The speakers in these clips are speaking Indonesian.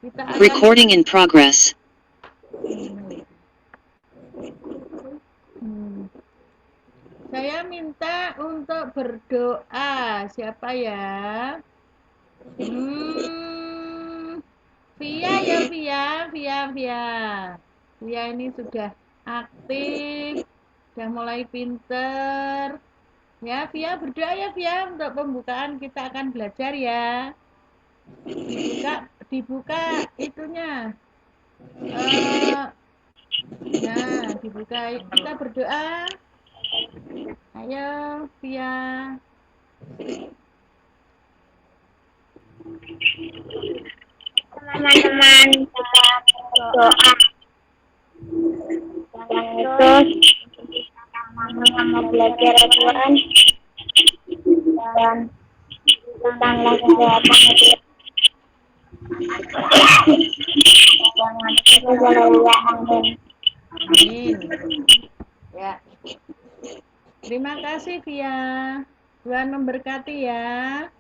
Kita akan Recording in progress. Saya minta untuk berdoa. Siapa ya? Via ya, Via ini sudah aktif, sudah mulai pinter. Ya, Via berdoa ya, Via, untuk pembukaan kita akan belajar ya. Dibuka itunya. Nah, dibuka. Kita berdoa. Ayo, Via. Teman-teman kita berdoa. Terus kita mau belajar Al-Quran dan berikanlah kesehatan Amin. Ya. Terima kasih Via. Tuhan memberkati ya.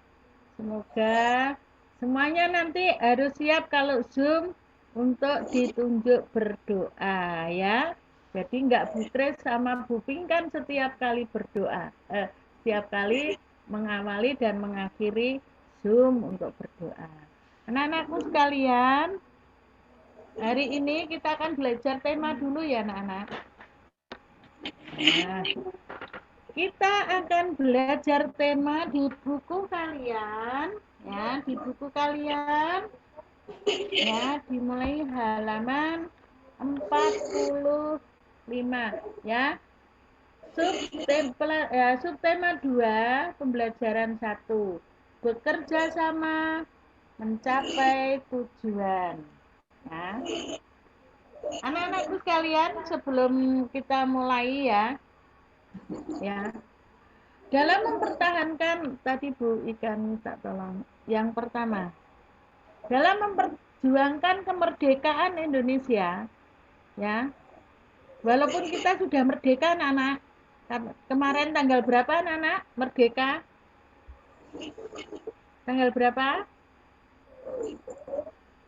Semoga semuanya nanti harus siap kalau Zoom untuk ditunjuk berdoa ya. Jadi nggak Bukres sama Buping kan setiap kali berdoa. Setiap kali mengawali dan mengakhiri Zoom untuk berdoa. Anak-anakku sekalian, hari ini kita akan belajar tema dulu ya anak-anak. Nah, kita akan belajar tema di buku kalian, ya, di buku kalian, ya, dimulai halaman 45, ya. Subtema 2, pembelajaran 1, bekerja sama mencapai tujuan. Nah, anak-anakku sekalian, sebelum kita mulai ya, dalam mempertahankan tadi Bu Ikan tak tolong. Yang pertama, dalam memperjuangkan kemerdekaan Indonesia, ya. Walaupun kita sudah merdeka, anak-anak. Kemarin tanggal berapa, anak-anak? Merdeka? Tanggal berapa?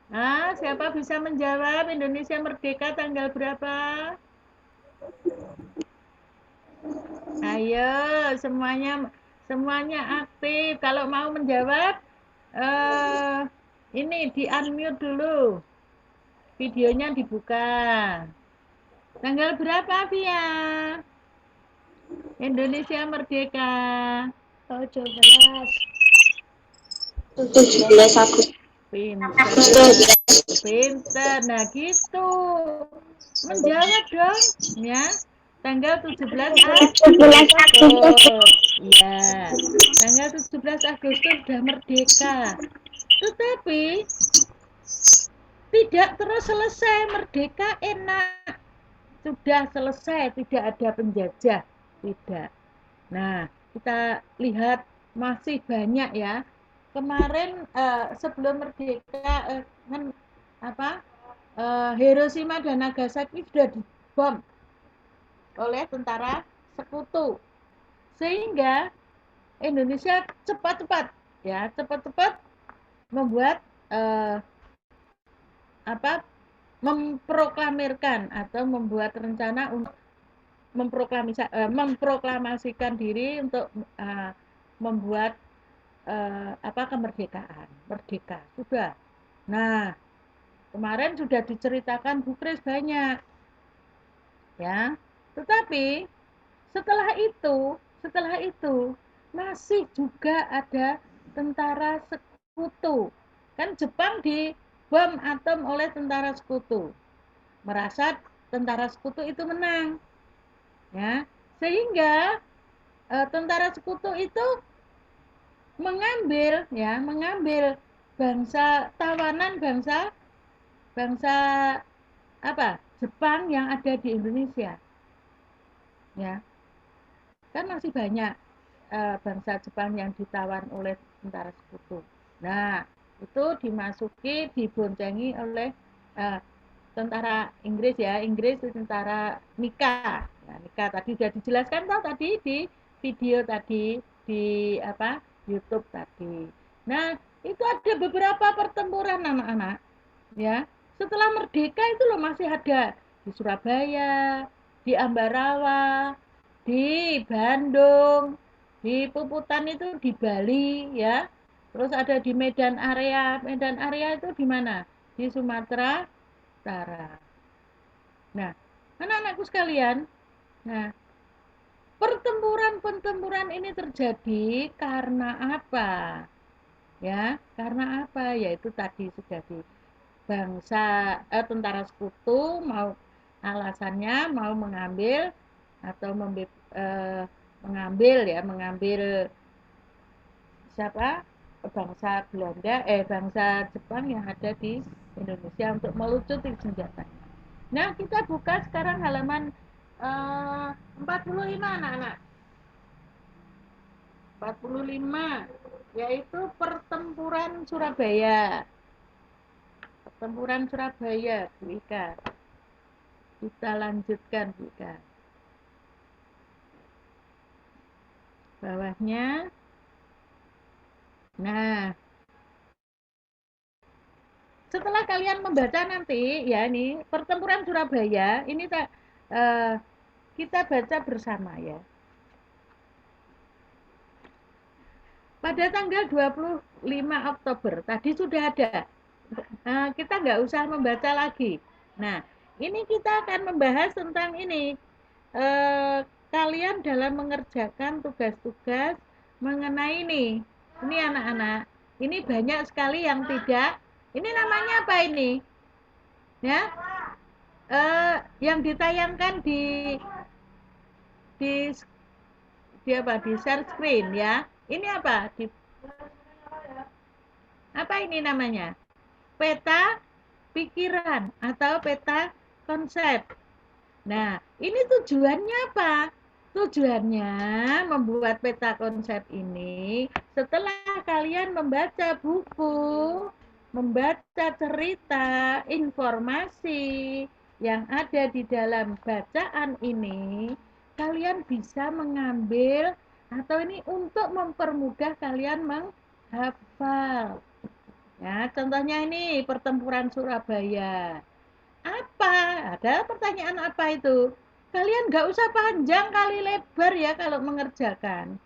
Nah, siapa bisa menjawab Indonesia merdeka tanggal berapa? Ayo, semuanya aktif. Kalau mau menjawab, ini di unmute dulu. Videonya dibuka. Tanggal berapa, Via? Indonesia merdeka. 17 Agustus. Pinter. Nah, gitu. Menjawab dong, ya. Tanggal 17 Agustus. Ya. Tanggal 17 Agustus sudah merdeka. Tetapi tidak terus selesai merdeka enak. Sudah selesai, tidak ada penjajah. Tidak. Nah, kita lihat masih banyak ya. Kemarin sebelum merdeka kan Hiroshima dan Nagasaki sudah dibom oleh tentara sekutu. Sehingga Indonesia cepat-cepat membuat memproklamirkan atau membuat rencana untuk memproklamasikan diri untuk membuat kemerdekaan, merdeka sudah. Nah, kemarin sudah diceritakan Bu Kris banyak, ya. Tetapi setelah itu masih juga ada tentara sekutu. Kan Jepang dibom atom oleh tentara sekutu. Merasa tentara sekutu itu menang. Ya, sehingga tentara sekutu itu mengambil bangsa tawanan bangsa Jepang yang ada di Indonesia. Ya. Kan masih banyak bangsa Jepang yang ditawan oleh tentara sekutu. Nah, itu diboncengi oleh tentara Inggris ya. Inggris itu tentara Nika. Nah, Nika tadi sudah dijelaskan tadi di video tadi di YouTube tadi. Nah, itu ada beberapa pertempuran anak-anak. ya. Setelah merdeka itu loh masih ada di Surabaya, di Ambarawa, di Bandung, di Puputan itu di Bali ya. Terus ada di Medan Area. Medan Area itu di mana? Di Sumatera Utara. Nah, anak-anakku sekalian, nah, pertempuran-pertempuran ini terjadi karena apa? Ya, karena apa? Yaitu tadi sudah di bangsa tentara sekutu mau alasannya mau mengambil atau mengambil siapa bangsa Belanda bangsa Jepang yang ada di Indonesia untuk melucuti senjatanya. Nah, kita buka sekarang halaman 45 anak-anak. 45 yaitu pertempuran Surabaya. Pertempuran Surabaya, Bu Ika. Kita lanjutkan, Bu Ika. Bawahnya. Nah, setelah kalian membaca nanti, ya ini pertempuran Surabaya, ini kita baca bersama ya. Pada tanggal 25 Oktober, tadi sudah ada. Kita nggak usah membaca lagi. Nah, ini kita akan membahas tentang ini. Kalian dalam mengerjakan tugas-tugas mengenai ini. Ini anak-anak, ini banyak sekali yang tidak. Ini namanya apa ini? Ya, yang ditayangkan di di apa? Di share screen ya. Ini apa? Apa ini namanya? Peta pikiran atau peta konsep. Nah, ini tujuannya apa? Tujuannya membuat peta konsep ini setelah kalian membaca buku, membaca cerita, informasi yang ada di dalam bacaan ini, kalian bisa mengambil atau ini untuk mempermudah kalian menghafal. Ya, contohnya ini pertempuran Surabaya. Apa? Ada pertanyaan apa itu? Kalian nggak usah panjang kali lebar ya kalau mengerjakan.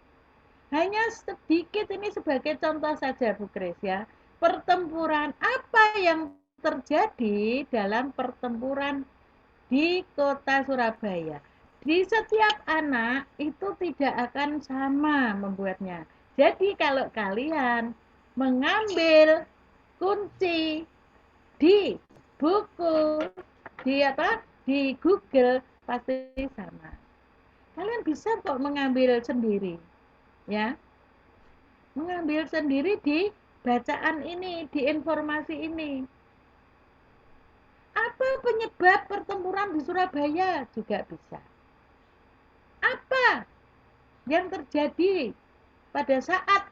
Hanya sedikit ini sebagai contoh saja Bu Kris ya. Pertempuran apa yang terjadi dalam pertempuran di kota Surabaya. Di setiap anak itu tidak akan sama membuatnya. Jadi kalau kalian mengambil kunci di buku di Google pasti sama. Kalian bisa kok mengambil sendiri ya, mengambil sendiri di bacaan ini, di informasi ini. Apa penyebab pertempuran di Surabaya juga bisa. Apa yang terjadi pada saat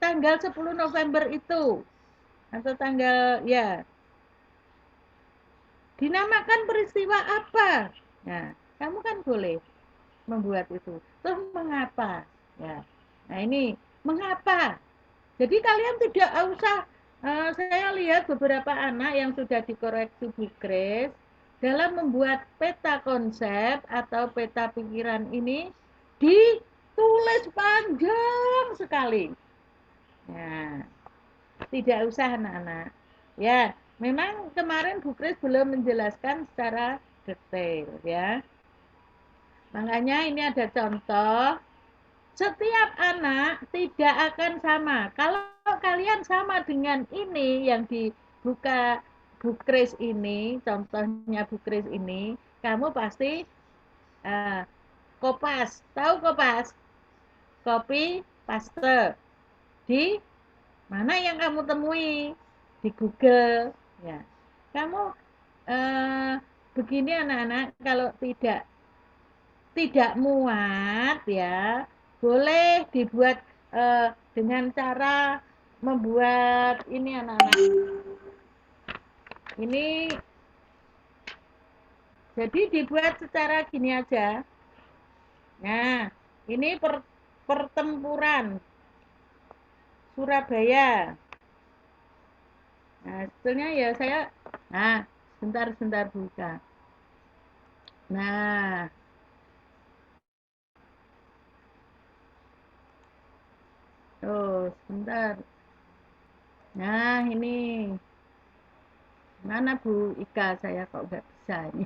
tanggal 10 November itu atau tanggal ya dinamakan peristiwa apa? Nah, kamu kan boleh membuat itu. Terus mengapa? Ya. Nah, ini mengapa? Jadi kalian tidak usah saya lihat beberapa anak yang sudah dikoreksi Bu Grace dalam membuat peta konsep atau peta pikiran ini ditulis panjang sekali. Nah, tidak usah anak-anak. Ya, memang kemarin Bu Kris belum menjelaskan secara detail ya. Makanya ini ada contoh. Setiap anak tidak akan sama. Kalau kalian sama dengan ini yang dibuka Bu Kris ini, contohnya Bu Kris ini, kamu pasti uh, kopas. Tahu kopas? Copy paste. Di mana yang kamu temui? Di Google. Ya. Kamu begini anak-anak, kalau tidak muat ya, boleh dibuat dengan cara membuat ini anak-anak. Ini jadi dibuat secara gini aja. Nah, ini pertempuran Surabaya. Nah, sebetulnya ya saya, nah, sebentar buka. Nah, tuh, sebentar. Nah, ini. Mana Bu Ika? Saya kok nggak bisa ini.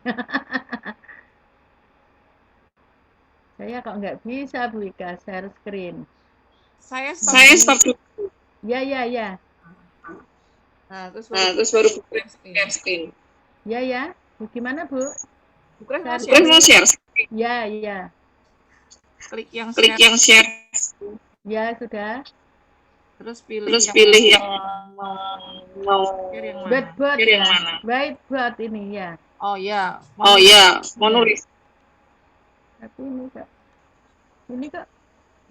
Saya kok nggak bisa Bu Ika share screen. Saya stop dulu. Ya, ya, ya. Nah, terus Nah, baru terus baru share screen. Ya, ya. Gimana Bu? Bu Grace mau Share share? screen. Ya, ya. Klik yang Klik share. yang share. Ya, sudah. Terus pilih Terus yang pilih yang mau mau share yang mana? whiteboard Share ya. yang mana? Whiteboard ini ya. Oh iya, Oh nulis. iya, mau nulis. Tapi ini kok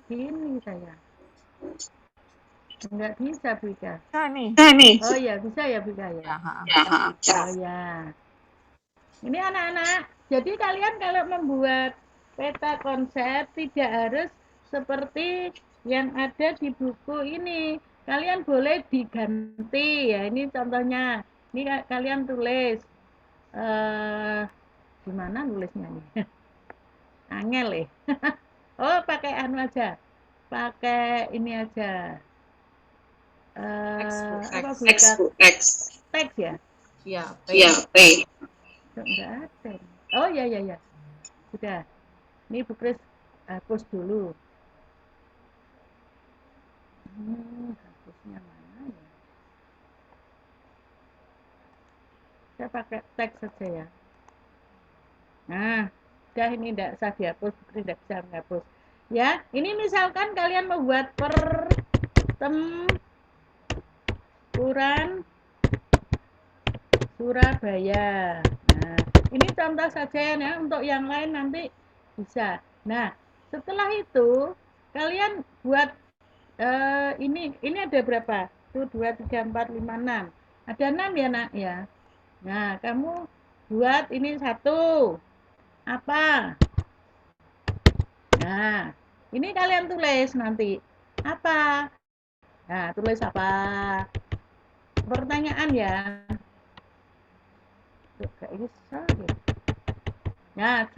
gini saya. Enggak bisa Bika. Nah, nih. Nah, nih. Oh iya, bisa ya Bika ya. Ya, Ya, oh ya. Ini anak-anak, jadi kalian kalau membuat peta konsep tidak harus seperti yang ada di buku ini. Kalian boleh diganti ya. Ini contohnya. Ini kalian tulis gimana nulisnya nih? Angel ya. Oh, pakai anu aja. Pakai ini aja. Apa Bu? Teks ya? Iya, Iya, P. Enggak ada. Oh ya ya ya. Sudah. Ini Bu Kris hapus dulu. Hapusnya mana ya? Saya pakai teks saja ya. Nah, udah ini tidak usah dihapus, Bu Kris tidak bisa menghapus. Ya, ini misalkan kalian membuat pertempuran Surabaya. Nah, ini contoh saja ya, untuk yang lain nanti bisa. Nah, setelah itu kalian buat ini ada berapa? Tuh 2, 3, 4, 5, 6. Ada 6 ya nak ya. Nah, kamu buat ini satu. Apa? Nah, ini kalian tulis nanti. Apa? Nah, tulis apa? Pertanyaan ya. Gak bisa gitu. Nah,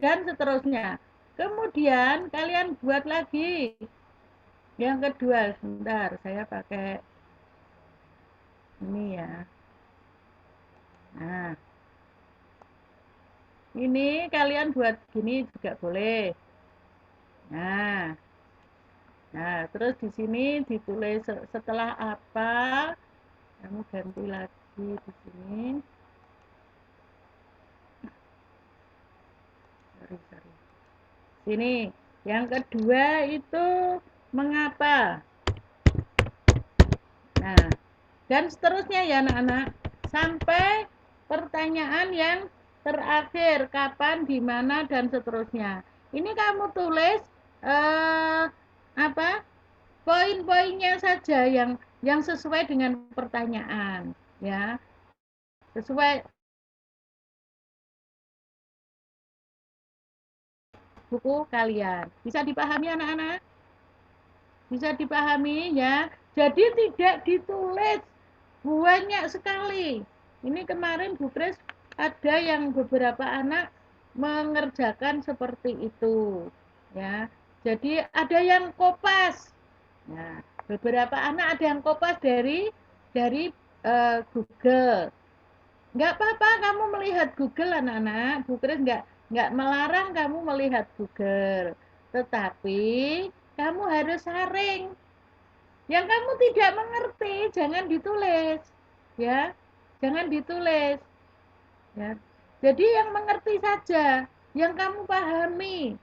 dan seterusnya. Kemudian kalian buat lagi. Yang kedua, sebentar, saya pakai ini ya. Nah, ini kalian buat gini juga boleh. Nah, terus di sini ditulis setelah apa? Kamu ganti lagi di sini. Sorry. Sini, yang kedua itu mengapa? Nah, dan seterusnya ya anak-anak, sampai pertanyaan yang terakhir, kapan, di mana, dan seterusnya. Ini kamu tulis apa? Poin-poinnya saja yang sesuai dengan pertanyaan, ya. Sesuai buku kalian. Bisa dipahami anak-anak? Bisa dipahami ya. Jadi tidak ditulis banyak sekali. Ini kemarin Bu Kris ada yang beberapa anak mengerjakan seperti itu. Ya. Jadi ada yang kopas. Nah, beberapa anak ada yang kopas dari Google. Nggak apa-apa kamu melihat Google anak-anak. Bu Kris nggak melarang kamu melihat Google. Tetapi kamu harus saring. Yang kamu tidak mengerti jangan ditulis, ya, jangan ditulis, ya. Jadi yang mengerti saja, yang kamu pahami.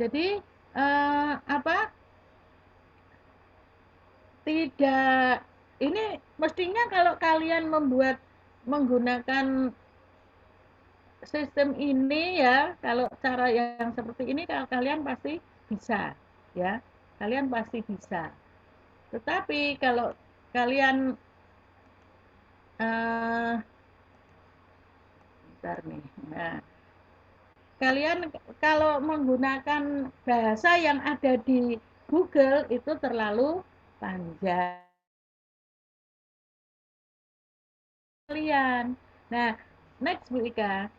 Jadi apa? Tidak, ini mestinya kalau kalian menggunakan sistem ini ya, kalau cara yang seperti ini kalian pasti bisa, ya, kalian pasti bisa. Tetapi kalau kalian bentar nih. Nah, kalian kalau menggunakan bahasa yang ada di Google itu terlalu panjang. kalian. Nah, next Bu Ika.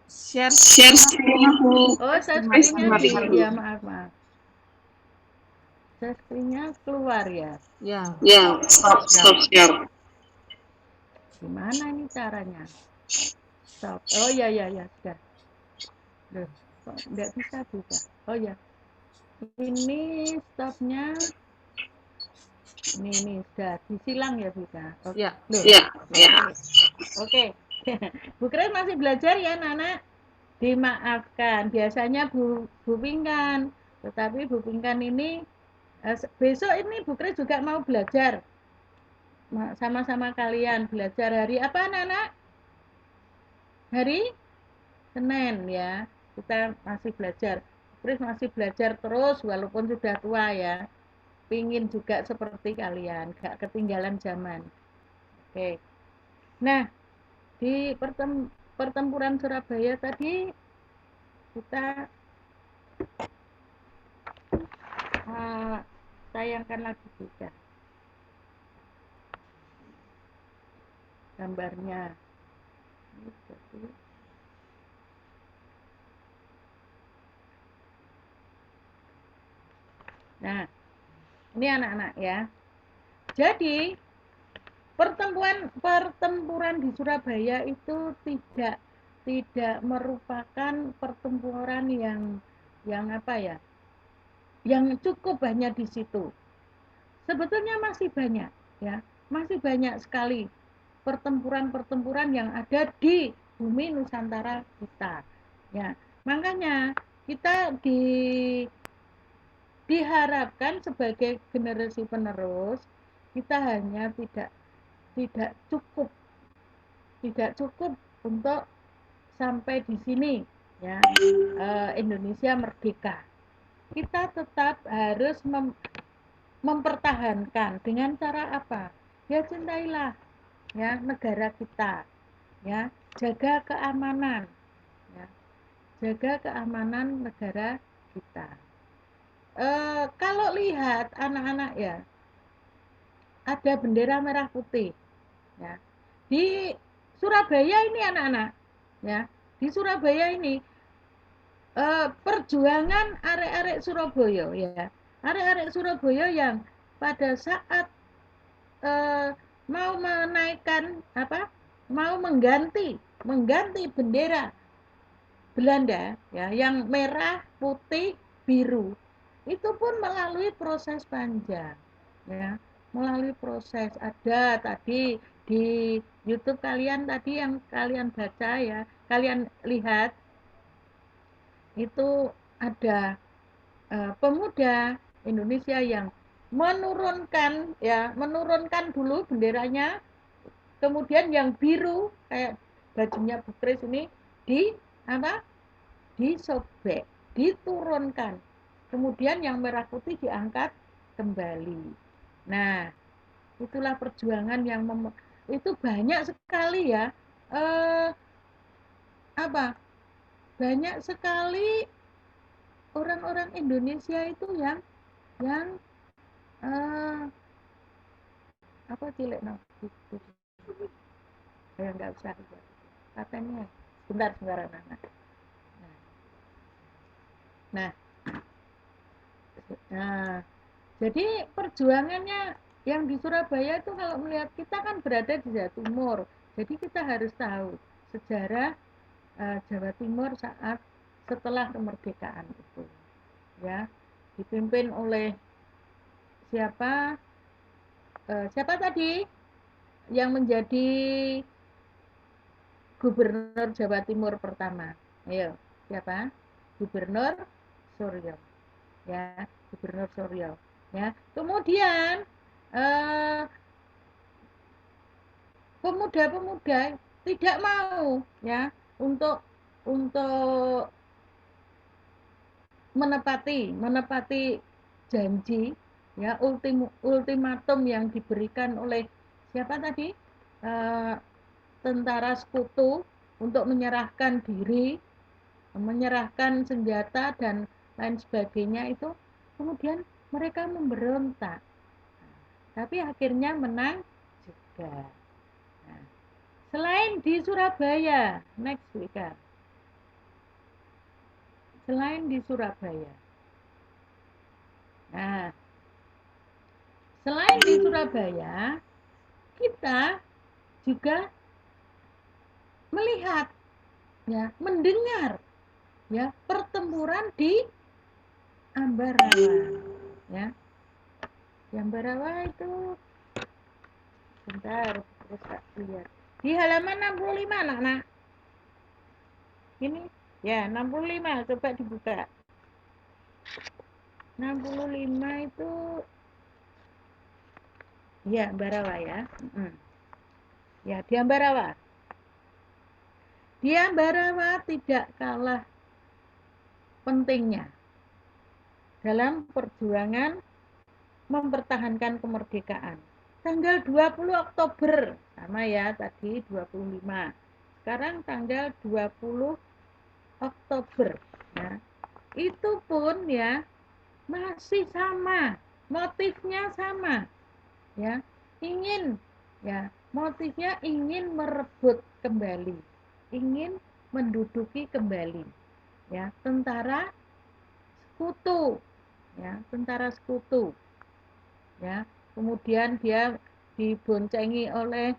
Share Share-nya Bu. Oh, share Mas screen-nya Martin. ya maaf. Share screen-nya keluar ya. Ya. Ya, stop share. Gimana ini caranya? Stop. Oh ya sudah. Loh, kok nggak bisa buka? Oh ya. Ini stopnya. Ini sudah disilang ya Buka. Oke. Ya. Loh. Ya. Oke. Bu Kres masih belajar ya, Nana? Dimaafkan. Biasanya Bu Pingkan. Tetapi Bu Pingkan ini besok ini Bu Kres juga mau belajar. Sama-sama kalian belajar hari apa, Nana? Hari Senin ya. Kita masih belajar. Kris masih belajar terus walaupun sudah tua ya. Pingin juga seperti kalian, gak ketinggalan zaman. Oke. Nah, di pertempuran Surabaya tadi kita tayangkan lagi juga gambarnya. Nah, ini anak-anak ya. Jadi pertempuran di Surabaya itu tidak merupakan pertempuran yang apa ya? Yang cukup hanya di situ. Sebetulnya masih banyak ya, masih banyak sekali pertempuran-pertempuran yang ada di bumi Nusantara kita. Ya, makanya kita diharapkan sebagai generasi penerus kita hanya tidak cukup untuk sampai di sini ya, Indonesia merdeka. Kita tetap harus mempertahankan dengan cara apa? Ya cintailah ya negara kita, ya jaga keamanan, ya jaga keamanan negara kita. Kalau lihat anak-anak ya, ada bendera merah putih, ya di Surabaya ini anak-anak, ya di Surabaya ini perjuangan arek-arek Surabaya ya, arek-arek Surabaya yang pada saat mau menaikkan mau mengganti bendera Belanda ya yang merah putih biru itu pun melalui proses panjang ya, melalui proses. Ada tadi di YouTube kalian tadi yang kalian baca ya, kalian lihat itu ada pemuda Indonesia yang menurunkan dulu benderanya, kemudian yang biru kayak bajunya Bu Kris ini disobek, diturunkan, kemudian yang merah putih diangkat kembali. Nah, itulah perjuangan yang itu banyak sekali ya, banyak sekali orang-orang Indonesia itu yang cilik ya nggak usah katanya sebentar anak. Nah, jadi perjuangannya yang di Surabaya itu kalau melihat kita kan berada di Jawa Timur, jadi kita harus tahu sejarah Jawa Timur saat setelah kemerdekaan itu, ya dipimpin oleh siapa tadi yang menjadi Gubernur Jawa Timur pertama? Ayo, siapa? Gubernur Suryo. Ya, Gubernur Suryo. Ya, kemudian pemuda-pemuda tidak mau ya untuk menepati janji ya, ultimatum yang diberikan oleh siapa tadi? Tentara sekutu untuk menyerahkan diri, menyerahkan senjata dan lain sebagainya itu, kemudian mereka memberontak. tapi akhirnya menang juga. Nah, selain di Surabaya, next Wika. Selain di Surabaya. Nah, selain di Surabaya, kita juga melihat, ya, mendengar, ya, pertempuran di Ambarawa, ya. Di Ambarawa itu, bentar, bisa lihat. Di halaman 65, anak-anak. Ini, ya, 65, coba dibuka. 65 itu, ya, Ambarawa ya. Ya, di Ambarawa. Di Ambarawa tidak kalah pentingnya dalam perjuangan mempertahankan kemerdekaan. Tanggal 20 Oktober, sama ya tadi 25. Sekarang tanggal 20 Oktober. Ya. Itu pun ya masih sama, motifnya sama. Ya, motifnya ingin merebut kembali, ingin menduduki kembali, ya, tentara sekutu, ya. Kemudian dia diboncengi oleh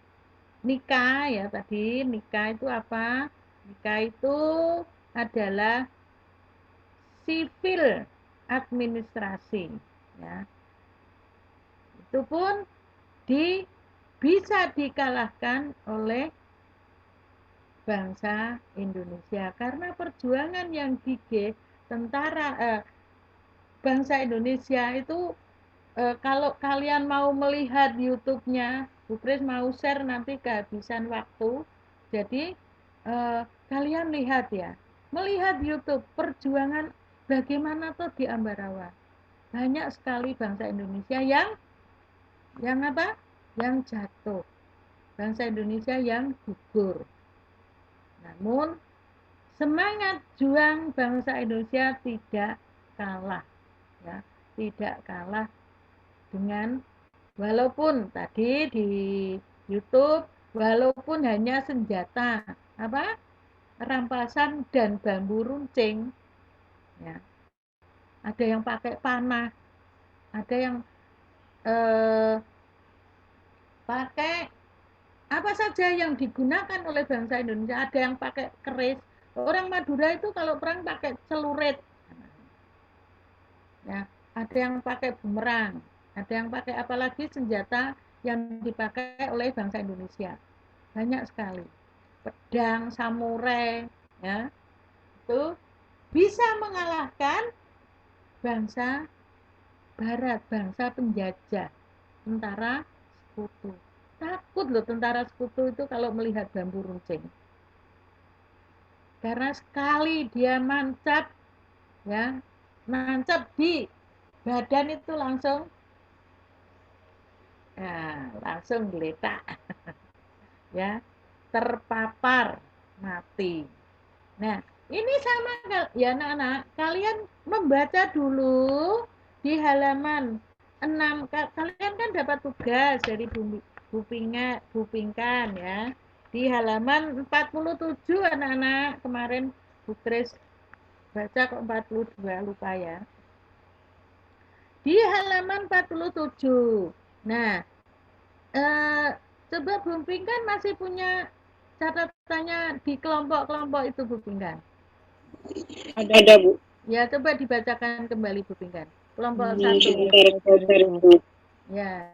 Nika, ya, tadi Nika itu apa? Nika itu adalah sipil administrasi, ya. Itu pun bisa dikalahkan oleh bangsa Indonesia karena perjuangan yang bangsa Indonesia itu, kalau kalian mau melihat YouTube-nya, Bu Kris mau share nanti kehabisan waktu. Jadi kalian lihat ya, melihat YouTube perjuangan bagaimana tuh di Ambarawa. Banyak sekali bangsa Indonesia yang apa? Yang jatuh. Bangsa Indonesia yang gugur. Namun semangat juang bangsa Indonesia tidak kalah, ya, tidak kalah dengan, walaupun tadi di YouTube, walaupun hanya senjata apa? Rampasan dan bambu runcing, ya. Ada yang pakai panah, ada yang pakai apa saja yang digunakan oleh bangsa Indonesia. Ada yang pakai keris. Orang Madura itu kalau perang pakai celurit, ya. Ada yang pakai bumerang, ada yang pakai apalagi senjata yang dipakai oleh bangsa Indonesia. Banyak sekali. Pedang, samurai, ya. Itu bisa mengalahkan bangsa Barat, bangsa penjajah, tentara sekutu. Takut loh tentara sekutu itu kalau melihat bambu runcing. Karena sekali dia mancap, ya, nancap di badan itu langsung, ya, langsung geletak, ya, terpapar mati. Nah, ini sama ya anak-anak, kalian membaca dulu di halaman 6. Kalian kan dapat tugas dari Bu Pinkan, ya. Di halaman 47 anak-anak, kemarin Bu Kris baca kok 42, lupa ya. Di halaman 47. Nah, coba Bu Pinkan masih punya catatannya di kelompok-kelompok itu, Bu Pinkan? Ada, Bu. Ya, coba dibacakan kembali, Bu Pinkan. Kelompok 1. Sebentar, Bu. Ya.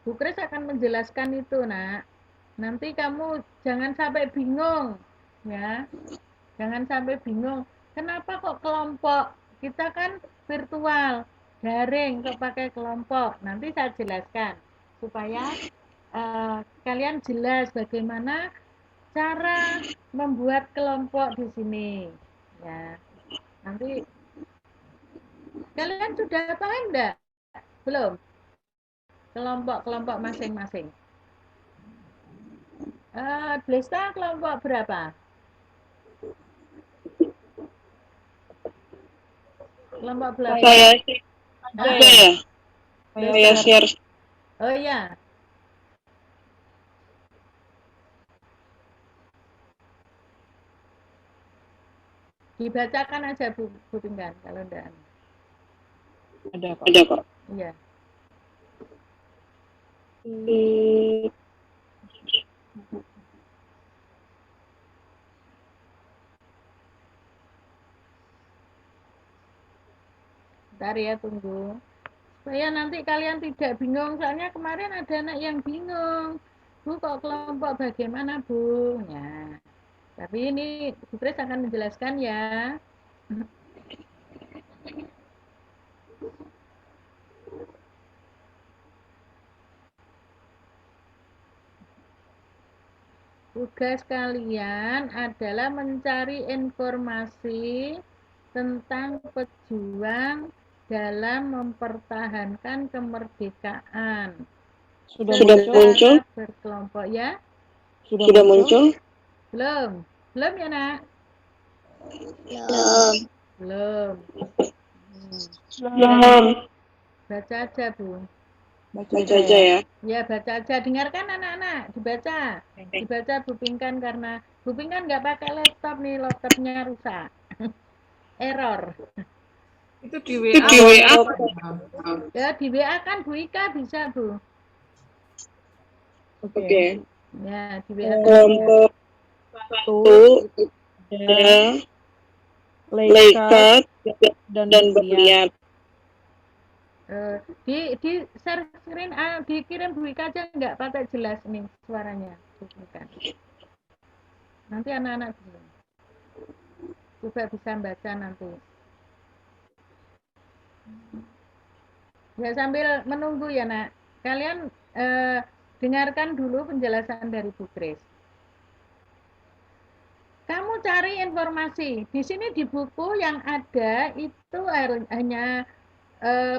Bu Kris akan menjelaskan itu, Nak. Nanti kamu jangan sampai bingung, ya. Jangan sampai bingung. Kenapa kok kelompok? Kita kan virtual, daring, kok pakai kelompok. Nanti saya jelaskan supaya kalian jelas bagaimana cara membuat kelompok di sini, ya. Nanti kalian sudah paham enggak? Belum? Kelompok-kelompok masing-masing. Blesta kelompok berapa? Kelompok berapa? Saya Hah? ada ya. Saya share. Oh ya. Dibacakan aja Bu Pinkan kalau enggak. Ada kok. Iya. Bentar ya, tunggu. Supaya nanti kalian tidak bingung, soalnya kemarin ada anak yang bingung. Bu, kok kelompok bagaimana, Bu? Ya. Tapi ini Bu Kris akan menjelaskan ya. Tugas kalian adalah mencari informasi tentang pejuang dalam mempertahankan kemerdekaan. Sudah muncul? Berkelompok ya? Sudah muncul? Belum? Belum ya, Nak? Belum. Belum. Baca aja, Bu. Baca aja ya. Ya, baca aja. Dengarkan anak-anak. Dibaca. Dibaca Bu Pinkan karena Bu Pinkan nggak pakai laptop nih. Laptopnya rusak. Error. Itu di WA. Di WA. Ya, di WA kan Bu Ika bisa, Bu. Oke. Ya, di WA. Kelompok 1 ada Leikat dan Berlian. Di share screen, dikirim Bu Ika aja nggak pakai jelas nih suaranya. Bukan. Nanti anak-anak bingung. Coba bisa baca nanti. Ya, sambil menunggu ya, Nak. Kalian dengarkan dulu penjelasan dari Bu Kris. Kamu cari informasi. Di sini di buku yang ada itu hanya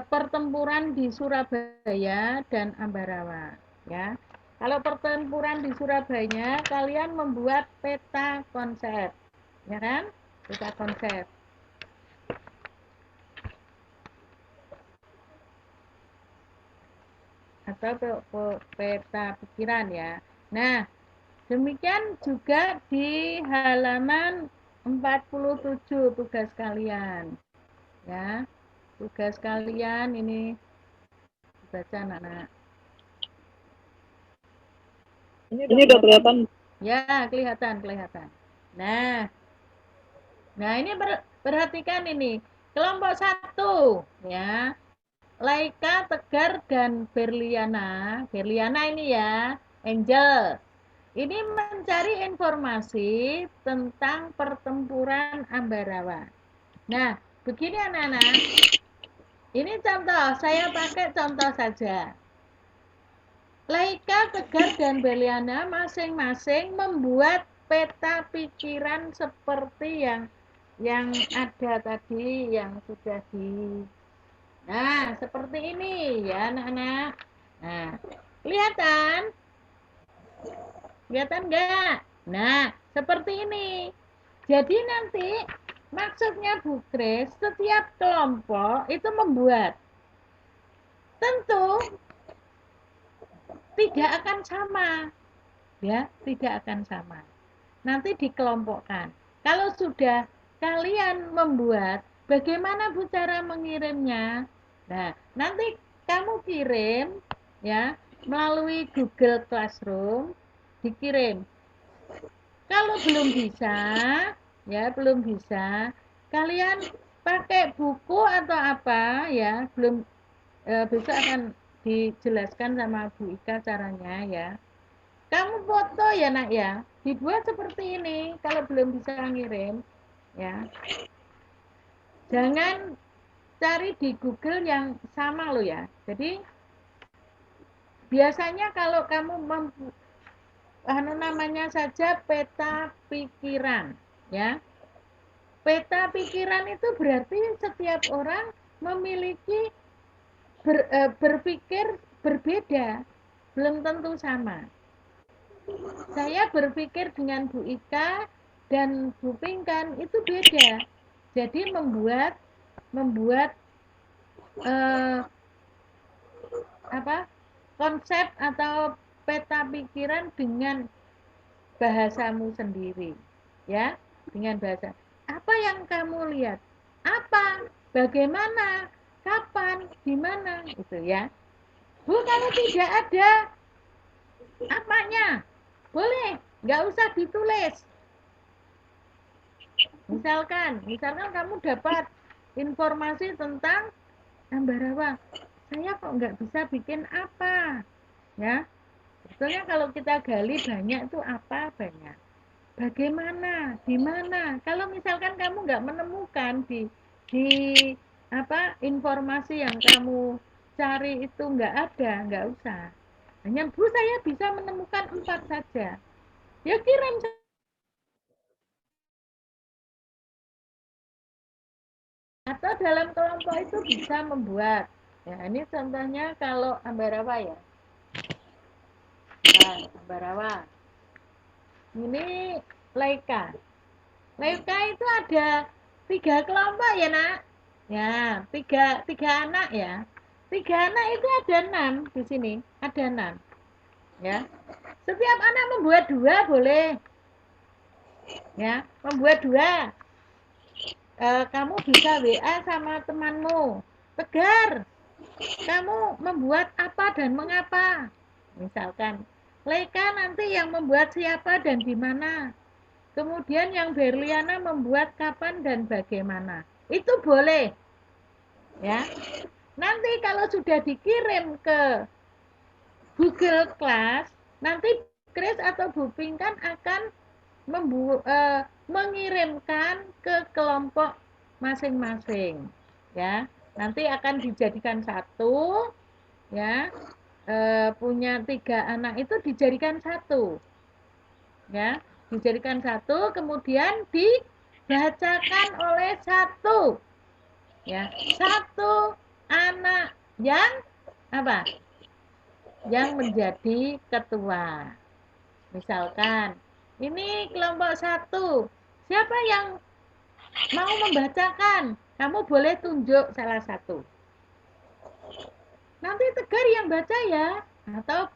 pertempuran di Surabaya dan Ambarawa, ya. Kalau pertempuran di Surabaya, kalian membuat peta konsep, ya kan? Peta konsep. Atau peta pikiran ya. Nah, demikian juga di halaman 47 tugas kalian. Ya. Tugas kalian ini baca anak-anak. Ini udah kelihatan. Ya, kelihatan. Nah ini perhatikan ini. Kelompok 1 ya. Laika, Tegar, dan Berliana. Berliana ini ya, Angel. Ini mencari informasi tentang pertempuran Ambarawa. Nah, begini anak-anak. Ini contoh, saya pakai contoh saja. Laika, Tegar, dan Berliana masing-masing membuat peta pikiran seperti yang ada tadi, yang sudah di... Nah, seperti ini ya anak-anak. Nah, kelihatan? Kelihatan nggak? Nah, seperti ini. Jadi nanti maksudnya Bu Kris, setiap kelompok itu membuat. Tentu tidak akan sama. Ya, tidak akan sama. Nanti dikelompokkan. Kalau sudah kalian membuat, bagaimana Bu cara mengirimnya? Nah, nanti kamu kirim ya melalui Google Classroom, dikirim. Kalau belum bisa, kalian pakai buku atau apa ya, belum besok akan dijelaskan sama Bu Ika caranya ya. Kamu foto ya Nak ya, dibuat seperti ini. Kalau belum bisa ngirim ya, jangan cari di Google yang sama lo ya. Jadi biasanya kalau kamu namanya saja peta pikiran ya. Peta pikiran itu berarti setiap orang memiliki berpikir berbeda, belum tentu sama. Saya berpikir dengan Bu Ika dan Bu Pinkan itu beda. Jadi membuat membuat konsep atau peta pikiran dengan bahasamu sendiri, ya, dengan bahasa. Apa yang kamu lihat? Apa? Bagaimana? Kapan? Di mana? Itu ya. Bu, kalau tidak ada apanya, boleh, nggak usah ditulis. Misalkan kamu dapat informasi tentang Ambarawa, saya kok nggak bisa bikin apa, ya. Sebetulnya kalau kita gali banyak itu apa banyak. Bagaimana, di mana? Kalau misalkan kamu nggak menemukan di informasi yang kamu cari itu nggak ada, nggak usah. Hanya Bu, saya bisa menemukan 4 saja. Ya kirim. Atau dalam kelompok itu bisa membuat. Ya, ini contohnya kalau Ambarawa ya. Nah, Ambarawa. Ini Laika. Laika itu ada 3 kelompok ya, Nak. Ya, tiga anak ya. 3 anak itu ada 6 di sini. Ada 6. Ya. Setiap anak membuat 2 boleh. Ya, membuat 2. Kamu bisa WA sama temanmu. Tegar, kamu membuat apa dan mengapa? Misalkan, Leika nanti yang membuat siapa dan di mana. Kemudian yang Berliana membuat kapan dan bagaimana. Itu boleh. Ya. Nanti kalau sudah dikirim ke Google Class, nanti Chris atau Bu Pinkan akan mengirimkan ke kelompok masing-masing, ya. Nanti akan dijadikan satu, ya. Punya 3 anak itu dijadikan satu, ya. Dijadikan satu, kemudian dibacakan oleh satu, ya. Satu anak yang apa? Yang menjadi ketua. Misalkan, ini kelompok 1. Siapa yang mau membacakan? Kamu boleh tunjuk salah satu. Nanti Tegar yang baca ya, atau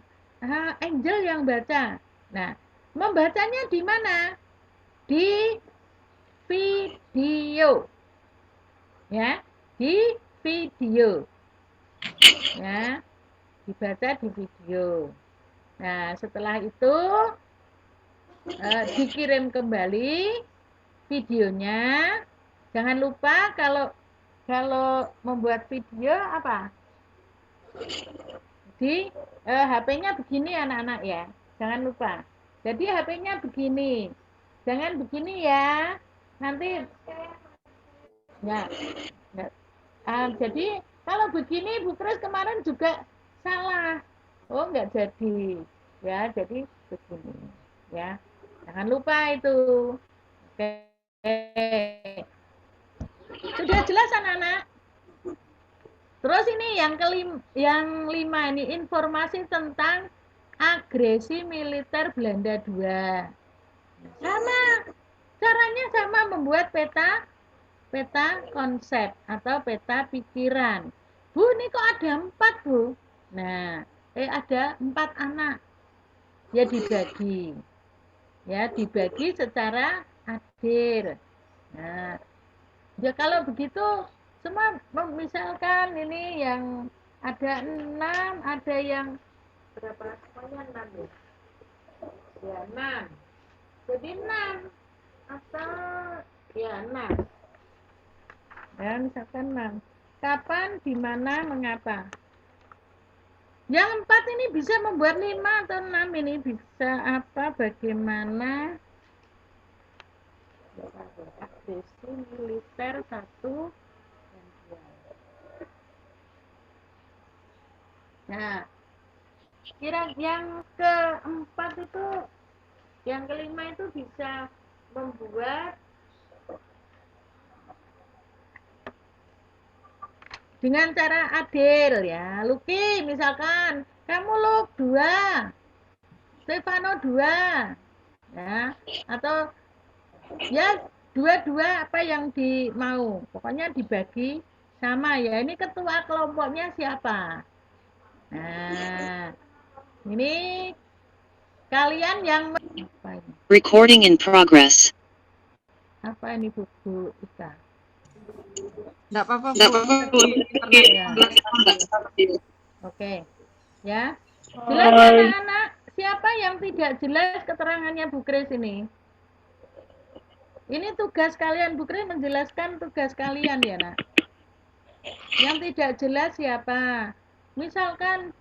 Angel yang baca. Nah, membacanya di mana? Di video. Ya, di video. Ya, dibaca di video. Nah, setelah itu dikirim kembali videonya. Jangan lupa kalau membuat video apa? Di HP-nya begini anak-anak ya. Jangan lupa. Jadi HP-nya begini. Jangan begini ya. Nanti ya. ya. Jadi kalau begini Bu Kris kemarin juga salah. Oh, enggak jadi. Ya, jadi begini. Ya. Jangan lupa itu. Oke. Sudah jelas anak-anak? Terus ini yang 5 ini informasi tentang agresi militer Belanda II. Sama. Caranya sama, membuat peta konsep atau peta pikiran. Bu, ini kok ada 4, Bu? Nah, ada 4 anak. Ya dibagi. Ya, dibagi secara adil. Nah, ya kalau begitu semua misalkan ini yang ada 6, ada yang berapa? Semuanya 6 ya? Ya 6. Jadi 6 atau ya 6. Ya, misalkan 6. Kapan, di mana, mengapa? Yang 4 ini bisa membuat 5 atau 6 ini bisa apa, bagaimana agresi militer 1 dan 2. Nah, kira yang keempat itu, yang kelima itu bisa membuat dengan cara adil ya. Luki misalkan, kamu Luk 2, Stefano 2, ya, atau ya dua-dua apa yang mau. Pokoknya dibagi sama ya. Ini ketua kelompoknya siapa? Nah, ini kalian yang apa ini? Recording in progress. Apa ini Bu Ika? Enggak apa-apa, Enggak Bu. apa-apa, Bu. Internet. Ya. Oke. Ya. Oh. Jelas ya, anak-anak? Siapa yang tidak jelas keterangannya Bu Kris ini? Ini tugas kalian, Bu Kris menjelaskan tugas kalian ya, Nak. Yang tidak jelas siapa? Misalkan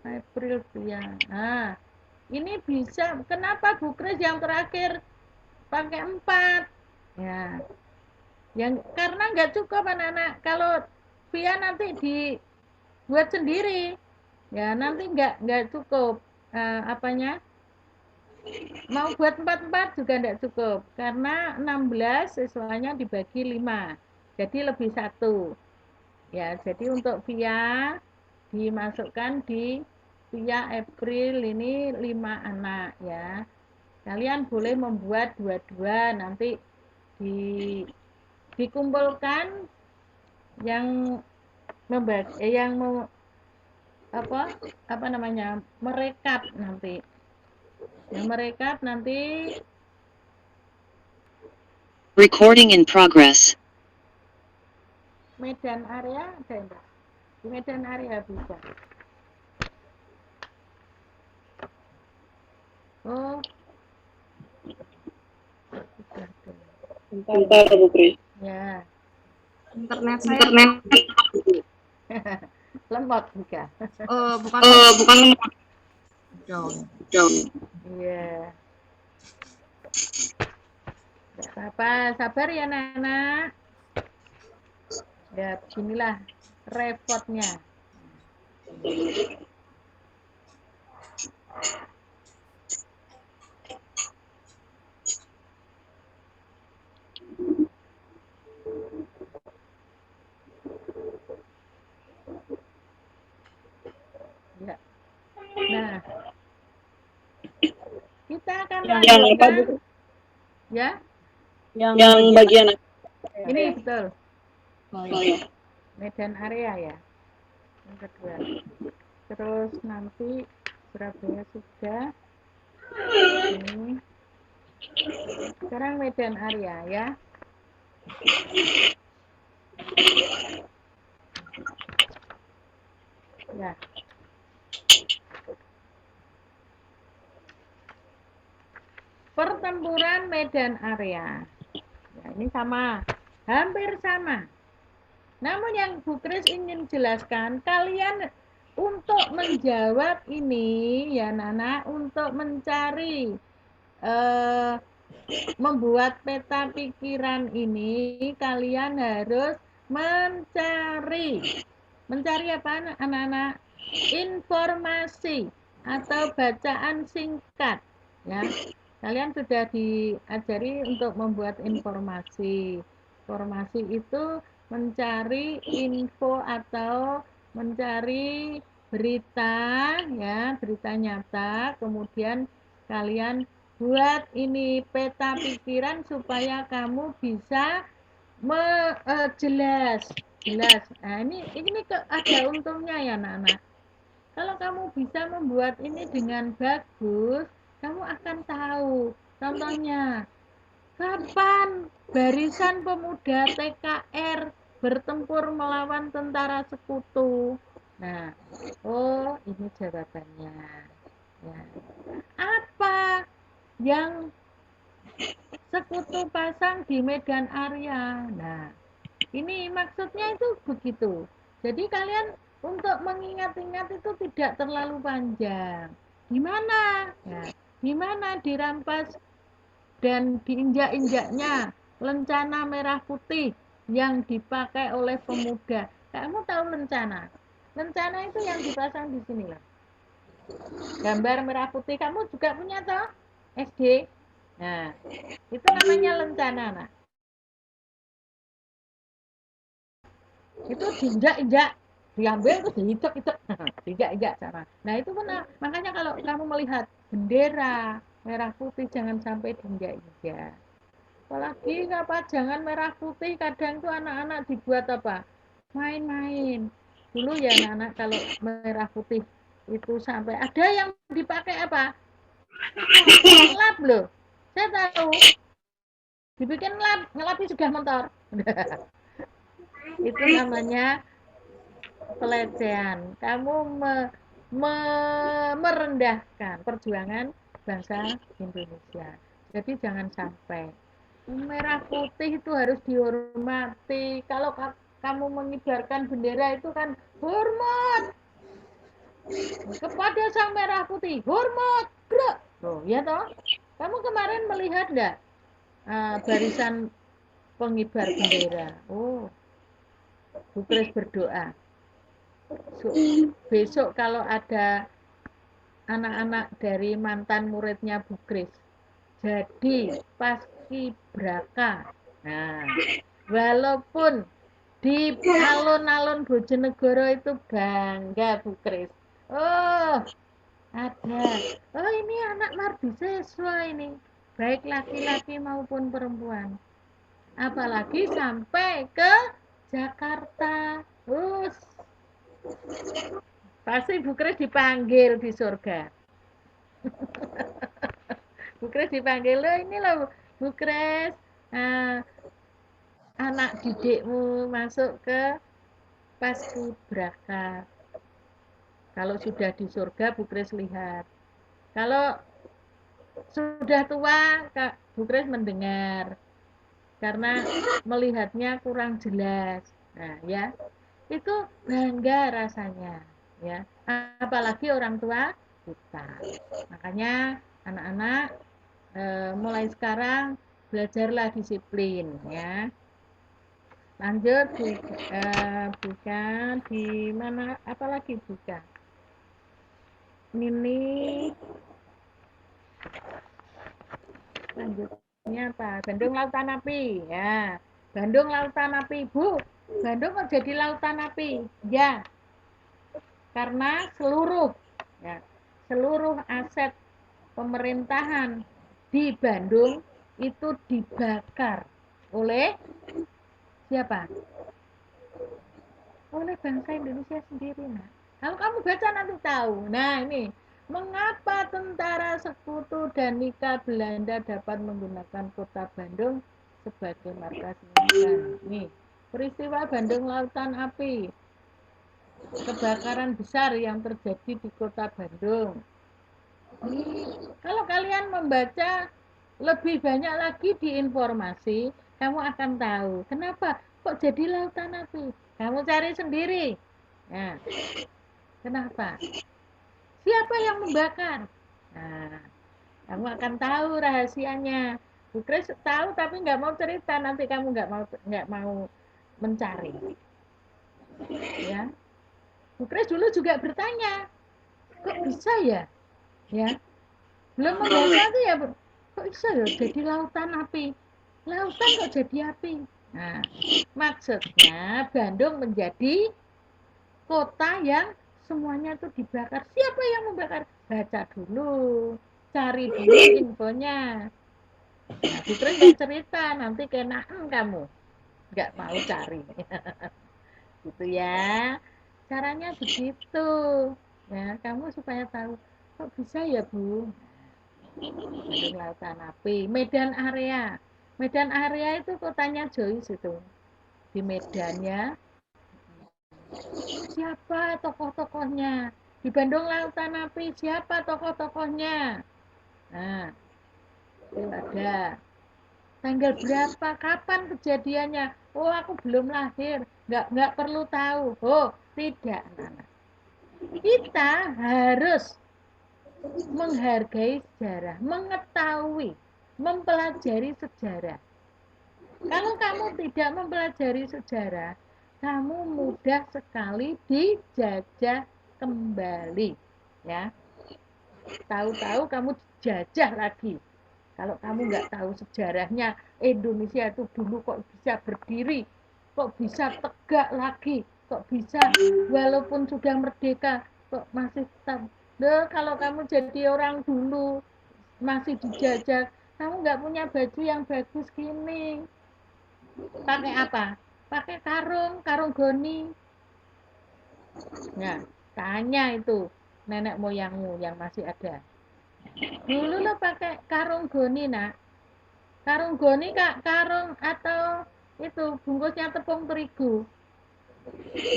April ya. Nah, ini bisa. Kenapa Bu Kris yang terakhir pakai 4? Ya. Yang karena nggak cukup anak-anak. Kalau Via nanti dibuat sendiri, ya nanti nggak cukup. Apanya? Mau buat 4 juga nggak cukup. Karena 16 siswanya dibagi 5. Jadi lebih 1. Ya, jadi untuk Via dimasukkan di Via April ini 5 anak ya. Kalian boleh membuat 22 nanti dikumpulkan yang apa namanya? Merekap nanti. Yang merekap nanti Recording in progress. Medan area ada enggak? Di Medan area bisa. Oh, Bentar, Bu Kris. ya. Internet saya Lemot juga. bukan Bukan down. Iya. Enggak apa-apa, sabar ya Nana. Ya, beginilah repotnya. Ya. Nah, kita akan yang apa, lanjutkan Bu? ya. Yang bagian Ini betul. Oh ya. Medan area ya. Yang kedua. Terus nanti Surabaya sudah. Ini. Sekarang Medan area ya. Ya. Pertempuran Medan area. Ya, ini sama. Hampir sama. Namun yang Bu Kris ingin jelaskan, kalian untuk menjawab ini ya Nana, untuk mencari membuat peta pikiran ini kalian harus mencari apa anak-anak? Informasi atau bacaan singkat ya. Kalian sudah diajari untuk membuat informasi. Informasi itu mencari info atau mencari berita ya, berita nyata, kemudian kalian buat ini peta pikiran supaya kamu bisa jelas. Nah, ini ada untungnya ya anak-anak. Kalau kamu bisa membuat ini dengan bagus, kamu akan tahu. Contohnya, kapan barisan pemuda TKR bertempur melawan tentara sekutu? Nah, oh ini jawabannya. Ya. Apa yang sekutu pasang di Medan area? Nah, ini maksudnya itu begitu. Jadi kalian untuk mengingat-ingat itu tidak terlalu panjang. Di mana? Ya, di mana dirampas dan diinjak-injaknya lencana merah putih yang dipakai oleh pemuda. Kamu tahu lencana? Lencana itu yang dipasang di sini lah. Gambar merah putih kamu juga punya toh? SD. Nah, itu namanya lencana, nah. Itu diinjak-injak, diambil terus diinjak-injak, diinjak-injak sama. Nah, itu benar. Makanya kalau kamu melihat bendera merah putih jangan sampai diinjak-injak. Apalagi pajangan merah putih, kadang tuh anak-anak dibuat apa? Main-main. Dulu ya anak-anak kalau merah putih itu sampai ada yang dipakai apa? Lap loh. Saya tahu. Dibikin lap, ngelapi sudah motor. Itu namanya pelecehan. Kamu merendahkan perjuangan bangsa Indonesia. Jadi jangan sampai. Merah putih itu harus dihormati. Kalau kamu mengibarkan bendera itu kan hormat kepada sang merah putih. Hormat, gerak. Oh, ya toh? Kamu kemarin melihat enggak barisan pengibar bendera? Oh, Bu Kris berdoa. Besok kalau ada anak-anak dari mantan muridnya Bu Kris jadi paskibraka. Nah, walaupun di alun-alun Bojonegoro itu bangga Bu Kris. Oh, ada. Oh, ini anak mardisiswa ini. Baik laki-laki maupun perempuan. Apalagi sampai ke Jakarta. Pasti Bu Kris dipanggil di surga. Bu Kris dipanggil loh, ini loh Bu Kris, anak didikmu masuk ke paskibraka. Kalau sudah di surga Bu Kris lihat. Kalau sudah tua Bu Kris mendengar karena melihatnya kurang jelas. Nah, ya. Itu bangga rasanya, ya. Apalagi orang tua kita. Makanya anak-anak mulai sekarang belajarlah disiplin, ya. Lanjut buka di mana, apalagi buka ini lanjutnya apa? Bandung Lautan Api, ya. Bandung Lautan Api, Bu. Bandung kok jadi lautan api? Ya, karena seluruh aset pemerintahan di Bandung itu dibakar oleh siapa? Oleh bangsa Indonesia sendiri. Nah, kalau kamu baca nanti tahu. Nah, ini mengapa tentara sekutu dan Nika Belanda dapat menggunakan kota Bandung sebagai markas militer. Nih, peristiwa Bandung Lautan Api, kebakaran besar yang terjadi di kota Bandung. Kalau kalian membaca lebih banyak lagi di informasi, kamu akan tahu kenapa kok jadi lautan api. Kamu cari sendiri. Nah, kenapa? Siapa yang membakar? Nah, kamu akan tahu rahasianya. Bu Kris tahu tapi nggak mau cerita, nanti kamu nggak mau mencari. Ya, Bu Kris dulu juga bertanya, kok bisa ya? Ya, belum membaca tuh ya, kok bisa ya jadi lautan api? Lautan kok jadi api? Nah, maksudnya Bandung menjadi kota yang semuanya tuh dibakar. Siapa yang membakar? Baca dulu, cari dulu infonya. Nah, Bu Kris nggak cerita, nanti kenaan kamu, nggak mau cari. Gitu ya. Caranya begitu. Ya, kamu supaya tahu, kok bisa ya Bu? Bandung Lautan Api. Medan Area. Medan Area itu kotanya Joyce itu. Di Medannya siapa tokoh-tokohnya? Di Bandung Lautan Api siapa tokoh-tokohnya? Nah, itu ada. Tanggal berapa? Kapan kejadiannya? Oh, aku belum lahir. Nggak perlu tahu. Oh, tidak, anak-anak. Kita harus menghargai sejarah, mengetahui, mempelajari sejarah. Kalau kamu tidak mempelajari sejarah, kamu mudah sekali dijajah kembali, ya. Tahu-tahu kamu dijajah lagi. Kalau kamu nggak tahu sejarahnya, Indonesia itu dulu kok bisa berdiri, kok bisa tegak lagi, kok bisa walaupun sudah merdeka, kok masih tetap. Loh, kalau kamu jadi orang dulu masih dijajah, kamu nggak punya baju yang bagus gini, pakai apa? Pakai karung goni. Ya, tanya itu nenek moyangmu yang masih ada. Dulu lo pakai karung goni, nak. Karung goni, Kak, karung atau itu bungkusnya tepung terigu.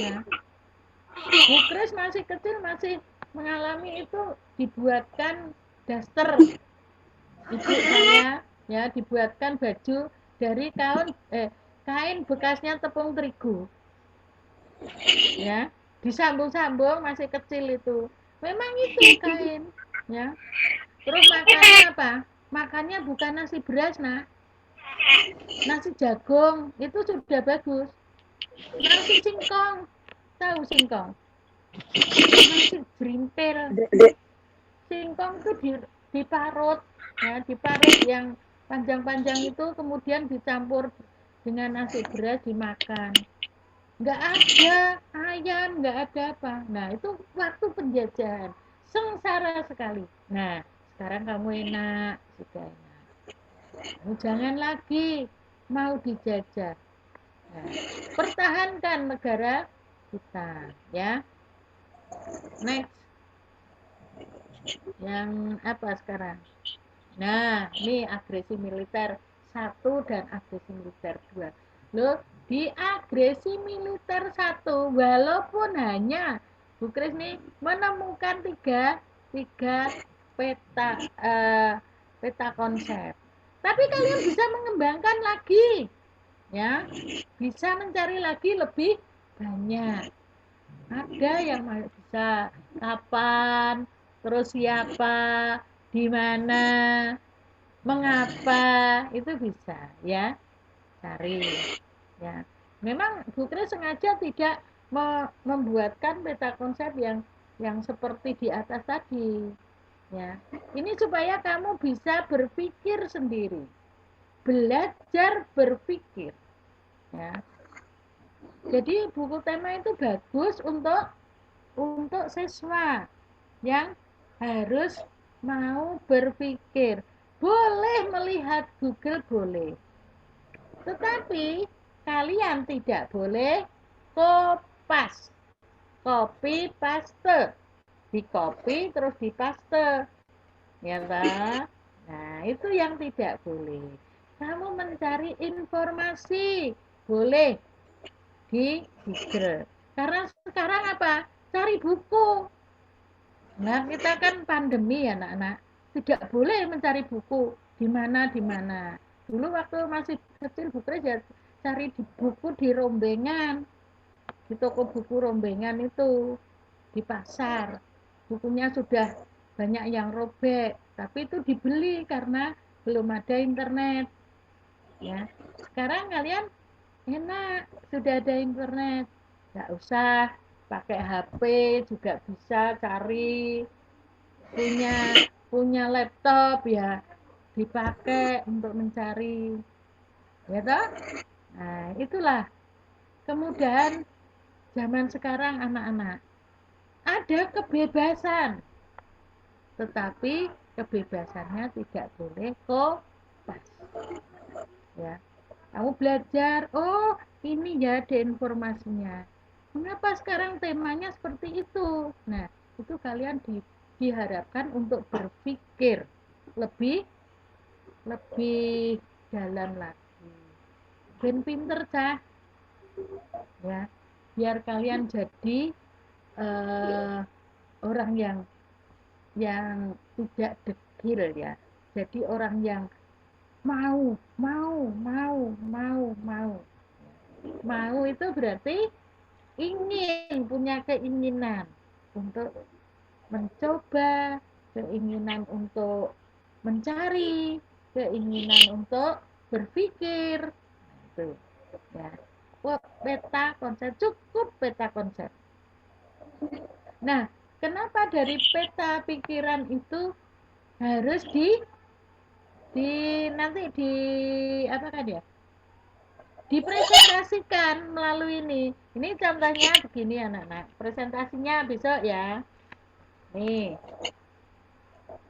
Nah, Bu Kris masih kecil masih mengalami itu, dibuatkan daster ibu saya, ya, dibuatkan baju dari kain bekasnya tepung terigu, ya, disambung-sambung masih kecil itu. Memang itu kain, ya. Terus makannya apa? Makannya bukan nasi beras, nak. Nasi jagung itu sudah bagus. Nasi singkong, tahu singkong? Nasi berintil. Singkong itu diparut, ya, diparut yang panjang-panjang itu, kemudian dicampur dengan nasi beras dimakan. Nggak ada ayam, nggak ada apa. Nah, itu waktu penjajahan. Sengsara sekali. Nah, sekarang kamu enak, sudah enak. Jangan lagi mau dijajah. Nah, pertahankan negara kita, ya. Next, yang apa sekarang? Nah, ini agresi militer 1 dan agresi militer 2. Loh, di agresi militer 1, walaupun hanya Bu Kris nih menemukan tiga peta peta konsep. Tapi kalian bisa mengembangkan lagi, ya. Bisa mencari lagi lebih banyak. Ada yang bisa kapan, terus siapa, di mana, mengapa, itu bisa, ya, cari, ya. Memang Bu Kris sengaja tidak membuatkan peta konsep yang seperti di atas tadi, ya. Ini supaya kamu bisa berpikir sendiri, belajar berpikir, ya. Jadi buku tema itu bagus untuk siswa yang harus mau berpikir. Boleh melihat Google, boleh. Tetapi kalian tidak boleh kopas, copy paste. Di copy terus di paste. Ya toh? Nah, itu yang tidak boleh. Kamu mencari informasi, boleh di Google. Karena sekarang apa? Cari buku. Nah, kita kan pandemi ya, anak-anak. Tidak boleh mencari buku di mana. Dulu waktu masih kecil Bu Kris ya cari buku di rombengan, di toko buku rombengan itu, di pasar. Bukunya sudah banyak yang robek, tapi itu dibeli karena belum ada internet. Ya, sekarang kalian enak, sudah ada internet, nggak usah pakai HP juga bisa cari, punya laptop ya dipakai untuk mencari, ya toh. Nah, itulah kemudahan zaman sekarang anak-anak. Ada kebebasan, tetapi kebebasannya tidak boleh kopas, ya. Kamu belajar, oh ini ya ada informasinya. Mengapa sekarang temanya seperti itu? Nah, itu kalian diharapkan untuk berpikir lebih lebih dalam lagi. Ben pinter cah, ya. Biar kalian jadi orang yang tidak dekil, ya. Jadi orang yang mau. Mau itu berarti ingin, punya keinginan untuk mencoba, keinginan untuk mencari, keinginan untuk berpikir. Itu, ya. Peta konsep, cukup peta konsep. Nah, kenapa dari peta pikiran itu harus nanti apa kan ya? Dipresentasikan melalui ini. Ini contohnya begini anak-anak. Presentasinya besok ya. Nih.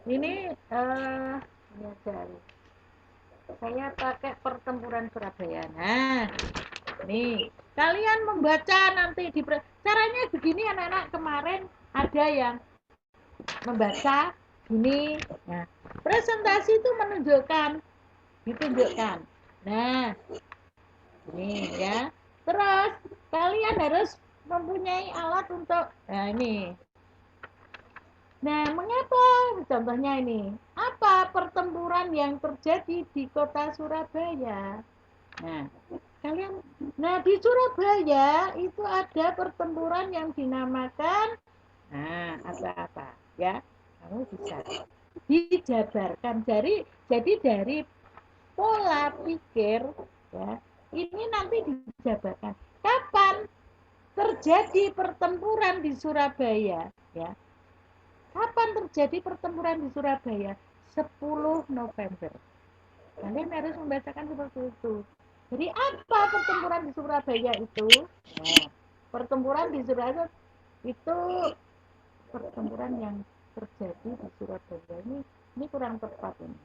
Ini ini aja. Saya pakai pertempuran Surabaya. Nah, nih, kalian membaca nanti caranya begini anak-anak. Kemarin ada yang membaca gini. Nah, presentasi itu ditunjukkan. Nah, ini ya. Terus kalian harus mempunyai alat untuk ini. Nah, mengapa? Contohnya ini. Apa pertempuran yang terjadi di kota Surabaya? Nah, di Surabaya itu ada pertempuran yang dinamakan apa-apa ya. Kamu bisa dijabarkan jadi dari pola pikir ya. Ini nanti dijabarkan. Kapan terjadi pertempuran di Surabaya ya? Kapan terjadi pertempuran di Surabaya? 10 November. Kalian harus membacakan seperti itu. Jadi apa pertempuran di Surabaya itu? Nah, pertempuran di Surabaya itu pertempuran yang terjadi di Surabaya ini kurang tepat ini.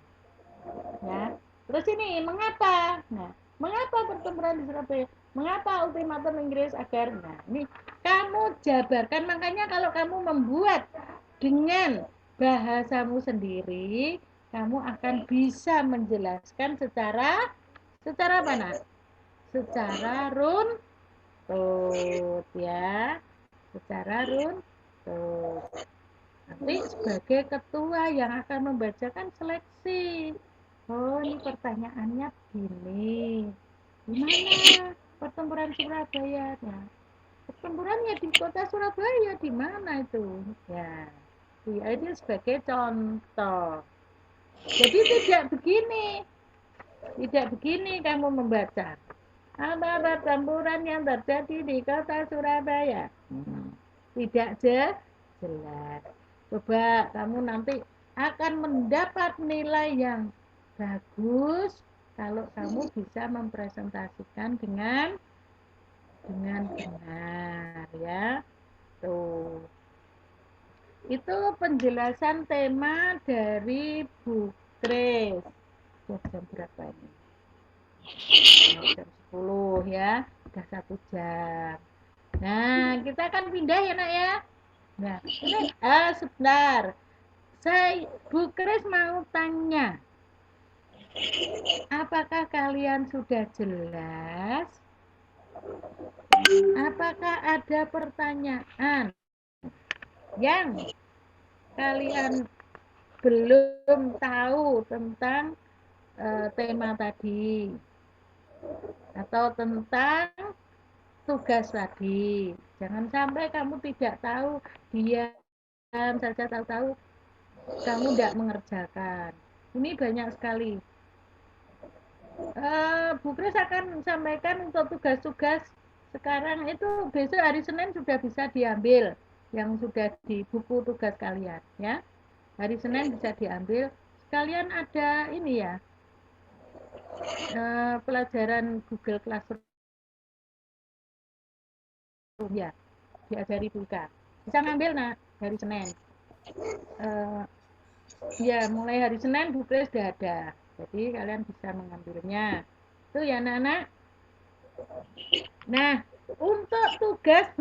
Ya. Terus ini mengapa? Nah, mengapa pertempuran di Surabaya? Mengapa ultimatum Inggris agar ini kamu jabarkan. Makanya kalau kamu membuat dengan bahasamu sendiri, kamu akan bisa menjelaskan secara mana? Secara runtut ya. Secara runtut. Nanti sebagai ketua yang akan membacakan seleksi. Oh, ini pertanyaannya begini. Di mana pertempuran Surabaya? Nah, pertempurannya di kota Surabaya, di mana itu? Ya, ini sebagai contoh. Jadi tidak begini kamu membaca. Apa pertempuran yang terjadi di kota Surabaya? Tidak jelas. Coba kamu nanti akan mendapat nilai yang bagus kalau kamu bisa mempresentasikan dengan benar ya. Tuh. Itu penjelasan tema dari Bu Grace. Jam berapa ini? Jam 10 ya. Sudah 1 jam. Nah, kita akan pindah ya nak ya. Nah, ini sebentar. Bu Kris mau tanya. Apakah kalian sudah jelas? Apakah ada pertanyaan yang kalian belum tahu tentang tema tadi? Atau tentang tugas tadi? Jangan sampai kamu tidak tahu, diam saja tahu-tahu kamu tidak mengerjakan. Ini banyak sekali. Bu Kris akan sampaikan untuk tugas-tugas sekarang itu besok hari Senin sudah bisa diambil yang sudah di buku tugas kalian ya. Hari Senin bisa diambil. Sekalian ada ini ya. Pelajaran Google Classroom ya. Diajari buka. Bisa ngambil hari Senin. Ya, mulai hari Senin Bu Kris sudah ada. Jadi kalian bisa mengambilnya. Itu ya anak-anak. Nah, untuk tugas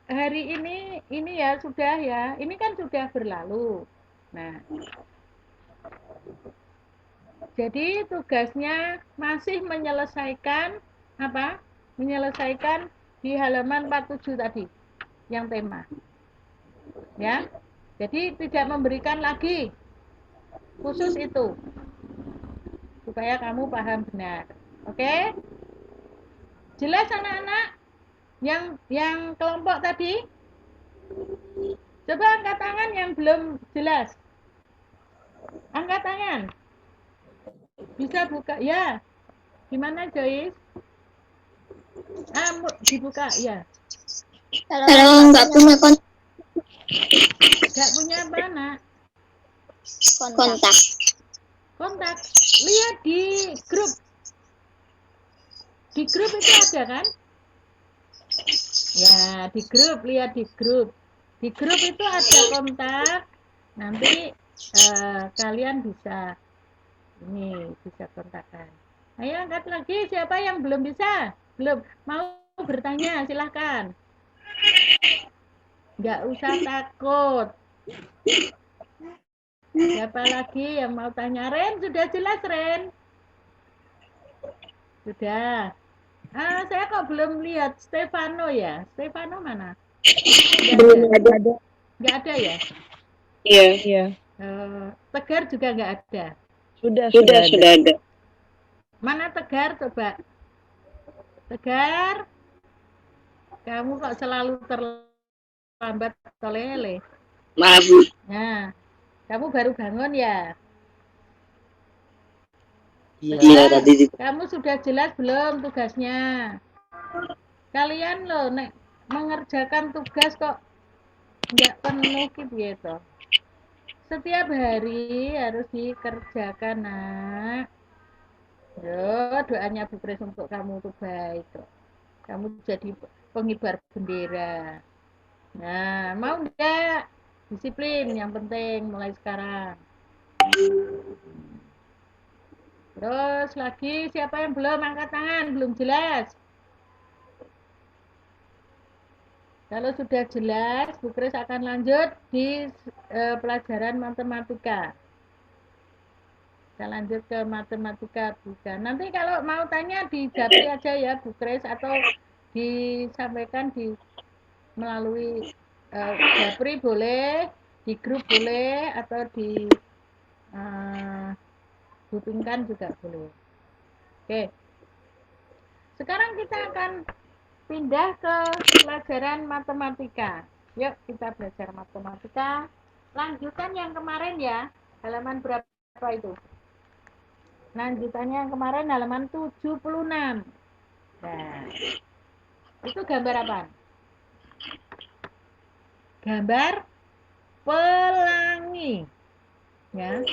hari ini ya sudah ya. Ini kan sudah berlalu. Nah, jadi tugasnya masih menyelesaikan apa? Menyelesaikan di halaman 47 tadi yang tema. Ya. Jadi tidak memberikan lagi khusus itu. Supaya kamu paham benar. Oke? Jelas anak-anak? Yang kelompok tadi? Coba angkat tangan yang belum jelas. Angkat tangan. Bisa buka ya. Gimana Joyce? Dibuka ya. Kalau nggak punya Nggak punya apa nak? Kontak. Lihat di grup. Di grup itu ada kan? Ya, di grup, lihat di grup. Di grup itu ada kontak. Nanti kalian bisa Ini bisa kontakkan. Ayo angkat lagi, siapa yang belum bisa? Belum mau bertanya, silahkan. Nggak usah takut. Siapa lagi yang mau tanya? Ren, sudah jelas Ren? Sudah. Saya kok belum lihat Stefano ya? Stefano mana? Belum ada. Nggak ada ya? Iya. Tegar juga nggak ada. Sudah ada. Mana Tegar coba? Tegar, kamu kok selalu terlambat tolele? Maaf, Bu. Nah, kamu baru bangun ya? Iya, tadi. Kamu sudah jelas belum tugasnya? Kalian loh, nek mengerjakan tugas kok nggak penuh gitu. Setiap hari harus dikerjakan, nak. Yo, doanya Bu Kris untuk kamu tuh baik kok. Kamu jadi pengibar bendera. Nah, mau enggak? Disiplin yang penting mulai sekarang. Terus lagi siapa yang belum angkat tangan? Belum jelas. Kalau sudah jelas, Bu Kris akan lanjut di pelajaran matematika. Kita lanjut ke matematika bukan. Nanti kalau mau tanya di japri aja ya Bu Kris atau disampaikan melalui japri boleh, di grup boleh atau di hubungkan juga boleh. Oke. Sekarang kita akan pindah ke pelajaran matematika. Yuk kita belajar matematika. Lanjutan yang kemarin ya. Halaman berapa itu? Lanjutannya yang kemarin halaman 76. Nah, itu gambar apa? Gambar pelangi. Ya.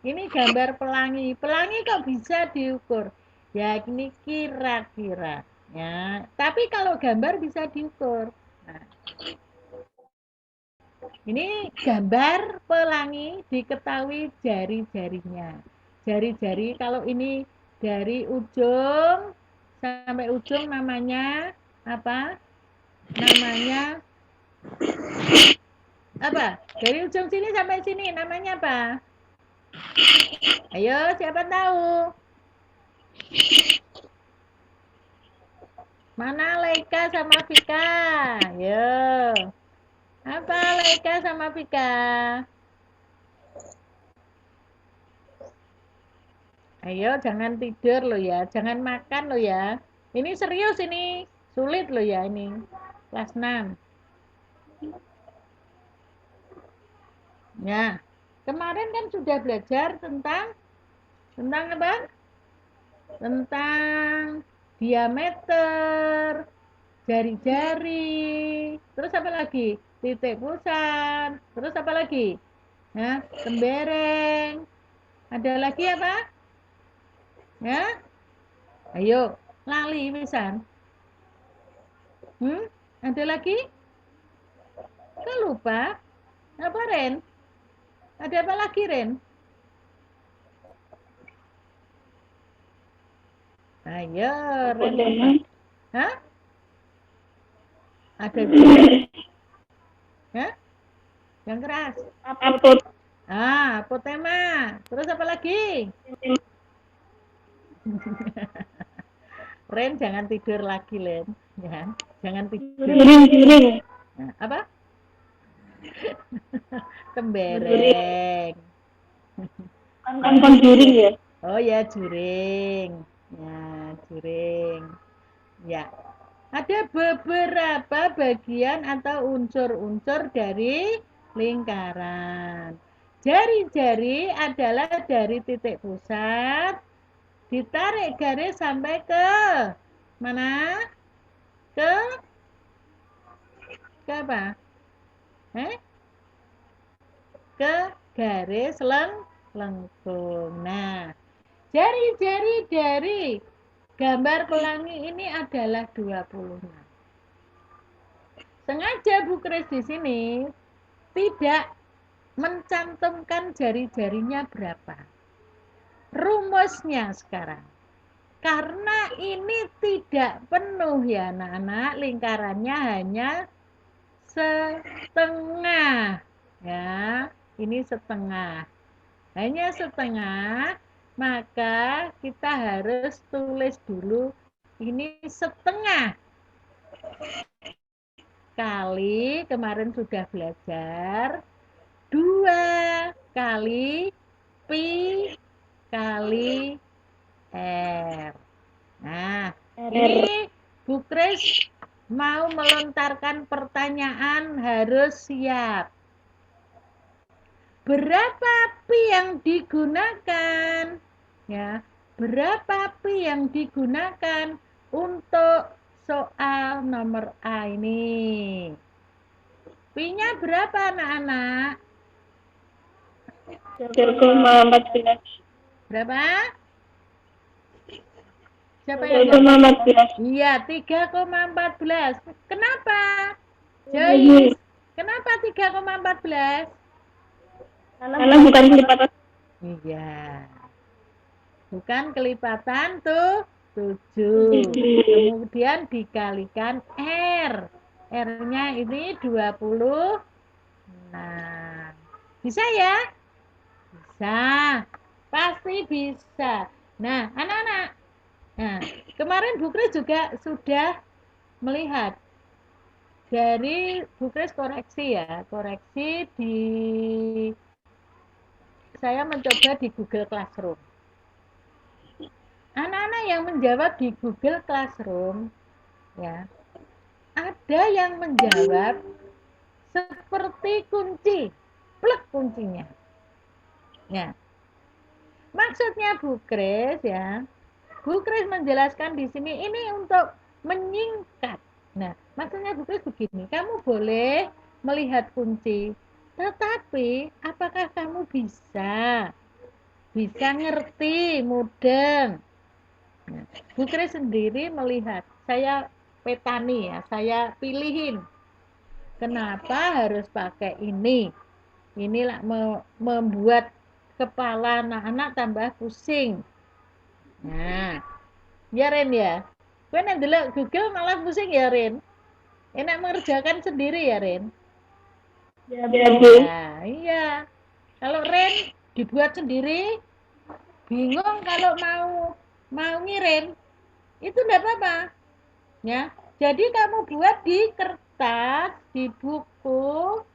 Ini gambar pelangi. Pelangi kok bisa diukur? Ya, ini kira-kira. Ya, tapi kalau gambar bisa diukur. Nah, ini gambar pelangi diketahui jari-jarinya. Jari-jari kalau ini dari ujung sampai ujung namanya apa? Namanya apa? Dari ujung sini sampai sini namanya apa? Ayo, siapa tahu? Mana Leika sama Vika? Yo. Apa Leika sama Vika? Ayo, jangan tidur lo ya, jangan makan lo ya. Ini serius ini, sulit lo ya ini. Kelas 6. Ya, kemarin kan sudah belajar tentang apa? Tentang diameter, jari-jari, terus apa lagi? Titik pusat, terus apa lagi? Ya, tembereng. Ada lagi apa? Ya, ayo, lali pisan. Ada lagi? Kok lupa? Apa Ren? Ada apa lagi Ren? Ayo Ren. Hah? Ada ya? Yang keras. Apotema. Terus apa lagi? Ren jangan tidur lagi Ren. Ya, jangan tidur. Nah, apa? Tembereng. Kan juring ya. Oh ya, juring. Ya, juring. Ya. Ada beberapa bagian atau unsur-unsur dari lingkaran. Jari-jari adalah dari titik pusat, ditarik garis sampai ke mana? Ke apa? Ke garis lengkung. Nah, jari-jari dari gambar pelangi ini adalah 26. Sengaja Bu Kris di sini tidak mencantumkan jari-jarinya berapa. rumusnya sekarang. Karena ini tidak penuh ya anak-anak, lingkarannya hanya setengah. Ya, ini setengah. Hanya setengah, maka kita harus tulis dulu ini setengah. Kali, kemarin sudah belajar, 2 kali pi kali R. Nah, ini Bu Kris mau melontarkan pertanyaan, harus siap. Berapa pi yang digunakan? Ya, berapa pi yang digunakan untuk soal nomor A ini? Pi-nya berapa anak-anak? 3,14. Berapa? Siapa yang 3,14. Iya, 3,14. Kenapa? Joyce, kenapa 3,14? Karena bukan kelipatan. Iya. Bukan kelipatan tuh 7. Kemudian dikalikan R. R-nya ini 20. Nah, bisa ya? Bisa. Pasti bisa. Nah, anak-anak. Nah, kemarin Bu Kris juga sudah melihat dari Bu Kris koreksi ya. Koreksi di saya mencoba di Google Classroom. Anak-anak yang menjawab di Google Classroom ya, ada yang menjawab seperti kunci, plek kuncinya. Ya. Maksudnya Bu Kris ya. Bu Kris menjelaskan di sini ini untuk menyingkat. Nah, maksudnya Bu Kris begini, kamu boleh melihat kunci, tetapi apakah kamu bisa ngerti, mudeng? Nah, Bu Kris sendiri melihat, saya petani ya, saya pilihin. Kenapa harus pakai ini? Inilah membuat kepala anak-anak tambah pusing. Nah, ya Ren ya. Kowe nek ndelok Google malah pusing ya Ren. Enak mengerjakan sendiri ya Ren. Ya, Bu. Nah, iya. Kalau Ren dibuat sendiri, bingung kalau mau ngirim, itu enggak apa-apa. Ya. Jadi kamu buat di kertas, di buku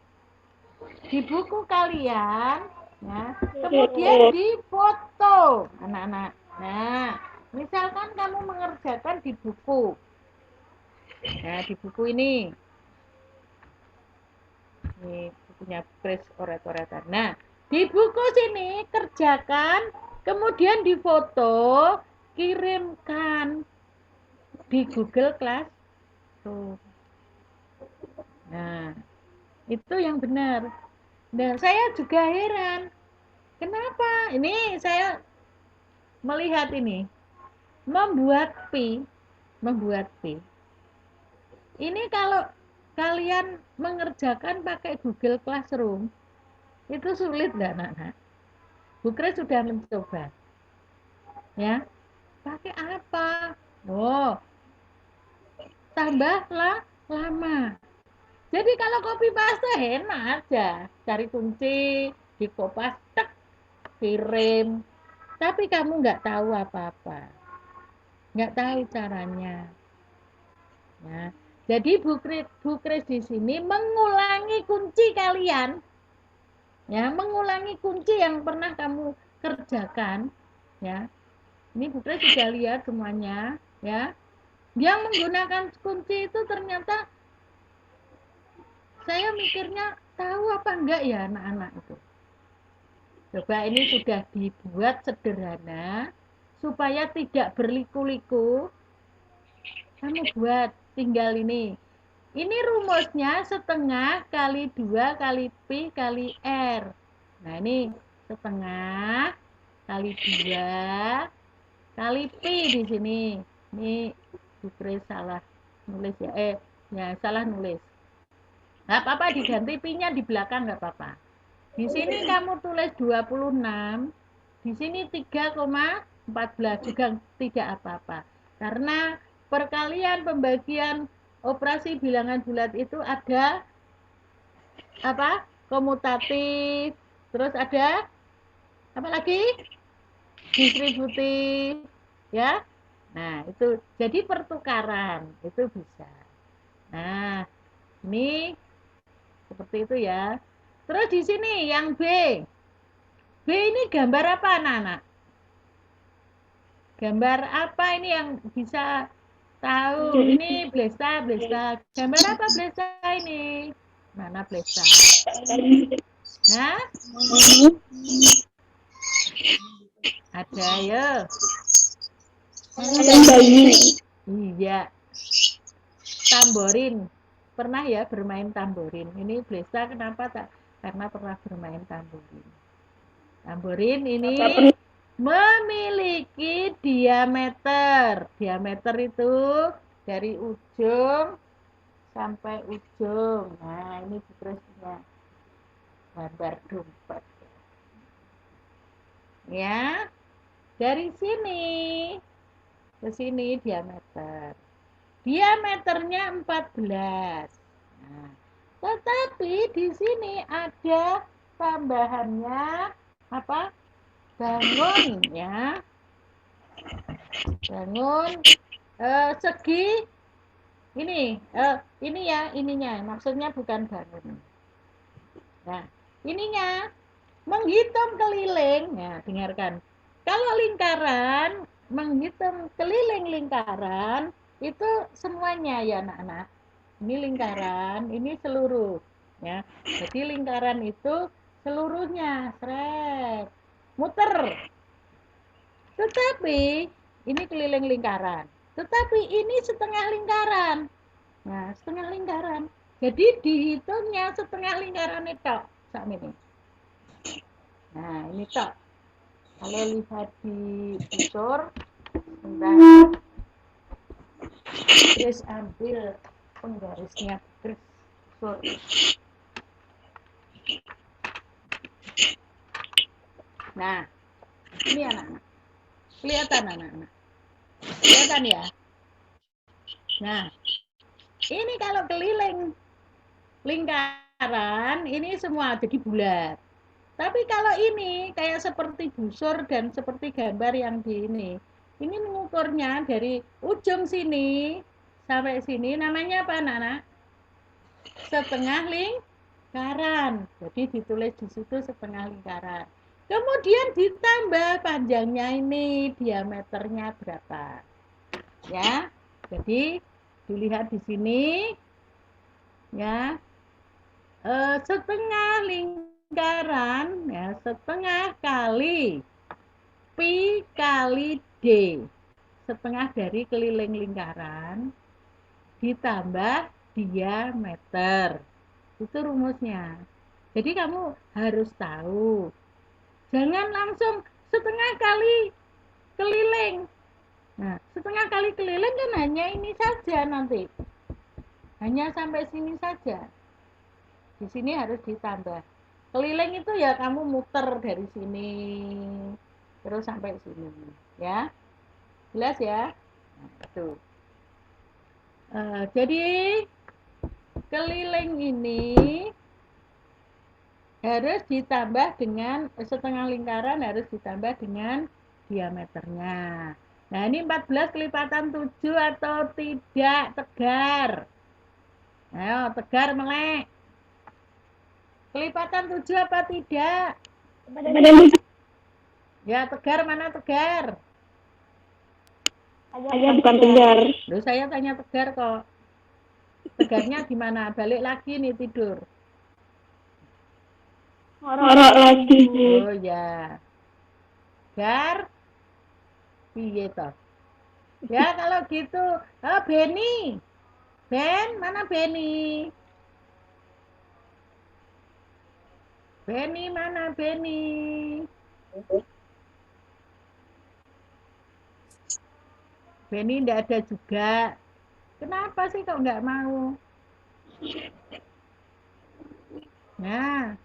kalian, ya. Kemudian difoto, anak-anak. Nah, misalkan kamu mengerjakan di buku. Nah, di buku ini. Ini bukunya Kris Oret-Oretan. Nah, di buku sini kerjakan, kemudian difoto, kirimkan di Google Classroom. Nah, itu yang benar. Dan saya juga heran, kenapa? Ini saya melihat ini, membuat pi. Ini kalau kalian mengerjakan pakai Google Classroom, itu sulit enggak, anak-anak? Bu Kris sudah mencoba. Ya. Pakai apa? Oh, tambahlah lama. Jadi kalau copy paste enak aja, cari kunci, di kopas, tek, kirim. Tapi kamu nggak tahu apa-apa, nggak tahu caranya. Ya. Jadi Bu Kris di sini mengulangi kunci kalian, ya, mengulangi kunci yang pernah kamu kerjakan, ya. Ini Bu Kris sudah lihat semuanya, ya. Yang menggunakan kunci itu ternyata saya mikirnya tahu apa enggak ya anak-anak itu. Coba ini sudah dibuat sederhana supaya tidak berliku-liku. Kamu buat tinggal ini. Ini rumusnya setengah kali 2 kali pi kali R. Nah, ini setengah kali 2 kali pi di sini. Ini Bu Kris salah nulis ya. Ya salah nulis. Nggak apa-apa, diganti pi-nya di belakang nggak apa-apa. Di sini kamu tulis 26 Di sini 3,14 juga tidak apa-apa. Karena perkalian pembagian operasi bilangan bulat itu ada apa? Komutatif. Terus ada apa lagi? Distributif. Ya. Nah, itu jadi pertukaran itu bisa. Nah, ini seperti itu ya. Terus di sini yang B. B ini gambar apa anak-anak? Gambar apa ini yang bisa tahu? Ini blesa, blesa. Gambar apa blesa ini? Mana blesa? Hah? Ada ya? Iya. Tamborin. Pernah ya bermain tamborin. Ini blesa kenapa tak? Karena pernah bermain tamborin. Tamborin ini memiliki diameter. Diameter itu dari ujung sampai ujung. Nah, ini terusnya gambar dompet. Ya, dari sini ke sini diameter. Diameternya 14. Nah, tetapi di sini ada tambahannya apa? Bangun ya. Bangun segi ini ya ininya maksudnya bukan bangun. Nah, ininya menghitung keliling. Ya, dengarkan. Kalau lingkaran menghitung keliling lingkaran itu semuanya ya anak-anak. Ini lingkaran, ini seluruh ya. Jadi lingkaran itu seluruhnya, seret. Muter. Tetapi ini keliling lingkaran. Tetapi ini setengah lingkaran. Nah, setengah lingkaran. Jadi dihitungnya setengah lingkaran itu sak ini. Nah, ini tok. Kalau lihat di busur, sebentar. Terus ambil penggarisnya terus busur. Nah, ini anak-anak. Kelihatan anak-anak. Kelihatan ya? Nah, ini kalau keliling lingkaran, ini semua jadi bulat. Tapi kalau ini kayak seperti busur dan seperti gambar yang di ini mengukurnya dari ujung sini sampai sini namanya apa anak-anak? Setengah lingkaran. Jadi ditulis di situ setengah lingkaran. Kemudian ditambah panjangnya ini diameternya berapa. Ya. Jadi dilihat di sini ya. Setengah lingkaran ya setengah kali pi kali d, setengah dari keliling lingkaran ditambah diameter. Itu rumusnya. Jadi kamu harus tahu. Jangan langsung setengah kali keliling. Nah, setengah kali keliling kan hanya ini saja nanti. Hanya sampai sini saja. Di sini harus ditambah. Keliling itu ya kamu muter dari sini terus sampai sini ya. Jelas ya? Nah, itu. Jadi keliling ini harus ditambah dengan setengah lingkaran harus ditambah dengan diameternya. Nah, ini 14 kelipatan 7 atau tidak tegar? Ayo, tegar melek. Kelipatan 7 apa tidak? Ya, tegar mana tegar? Saya bukan tegar. Loh, saya tanya tegar kok. Tegarnya gimana? Balik lagi nih tidur. Ngorok lagi. Oh ya. Tegar. Piye toh? Ya kalau gitu, Beni. Ben, mana Beni? Beni mana Beni? Beni enggak ada juga. Kenapa sih kok enggak mau? Nah,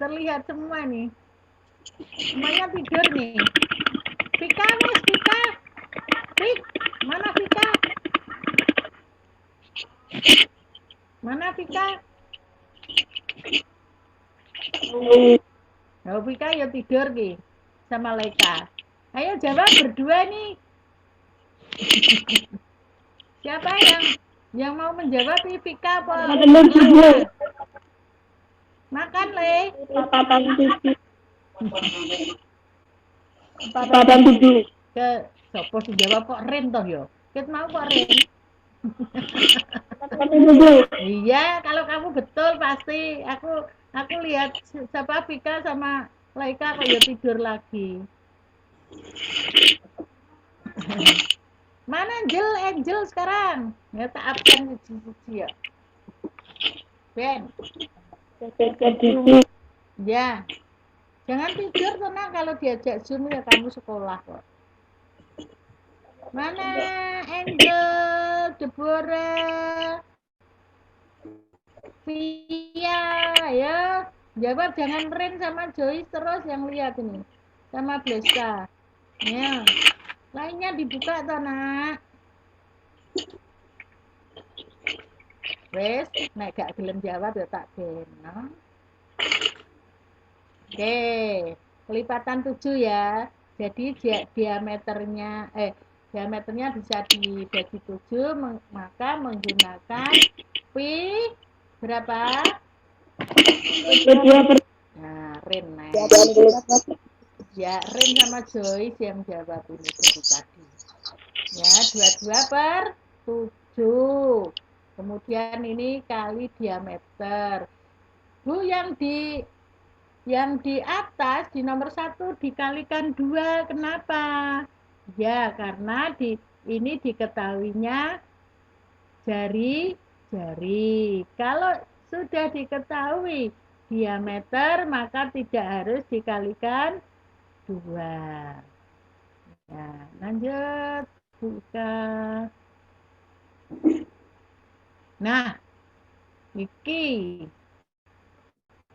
terlihat semua nih. Semuanya tidur nih. Vika, Miss Vika. Vik, mana Vika? Mana Vika? Oh, Vika ya tidur nih sama Leika. Ayo jawab berdua nih. Siapa yang mau menjawab nih, Vika apa? Makan, Le. Papan tujuh. Papan Papan tujuh. Ke sopo sing jawab kok Rin toh yo. Ket mau kok Rin. Papan tujuh. Iya, kalau kamu betul pasti. Aku lihat siapa Vika sama Laika kok ya tidur lagi. Mana Angel sekarang? Ya tak absen siji ya. Ben. Ya. Jangan tidur tenang kalau diajak Zoom ya kamu sekolah kok. Mana Angel, Deborah, Via, ya. Jawab jangan Rin sama Joyce terus yang lihat ini. Sama Blesa. Ya. Lainnya dibuka toh, Nak. Wes, nek gak gelem jawab ya tak beno. Oke, kelipatan 7 ya. Jadi diameternya bisa dibagi 7, maka menggunakan pi berapa? Nah, Rin. Ya, Rin sama Joyce yang jawab ini dari tadi. Ya, 22/7. Kemudian ini kali diameter. Bu, yang di atas di nomor 1 dikalikan 2. Kenapa? Ya, karena ini diketahuinya jari. Kalau sudah diketahui diameter, maka tidak harus dikalikan 2. Ya, lanjut. Buka. Nah, iki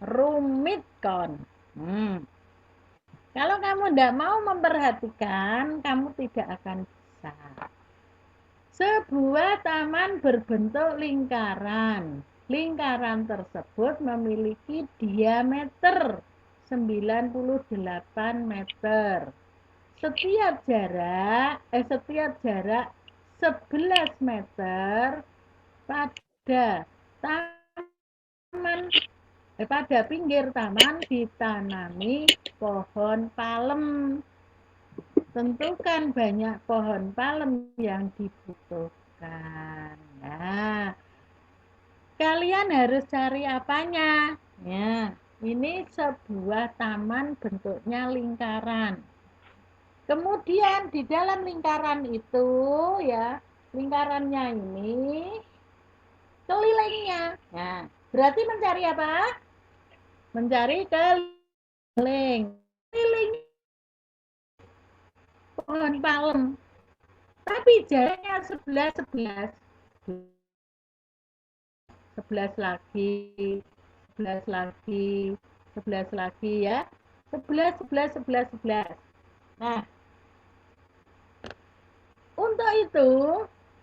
rumit kon. Kalau kamu tidak mau memperhatikan, kamu tidak akan bisa. Sebuah taman berbentuk lingkaran. Lingkaran tersebut memiliki diameter 98 meter. Setiap jarak 11 meter pada pinggir taman ditanami pohon palem. Tentukan banyak pohon palem yang dibutuhkan. Nah, kalian harus cari apanya? Ya, ini sebuah taman bentuknya lingkaran. Kemudian di dalam lingkaran itu ya, lingkarannya ini kelilingnya. Nah, berarti mencari apa? Mencari keliling. Keliling pohon palem. Tapi jaraknya 11 lagi, 11 lagi ya. 11. Nah, untuk itu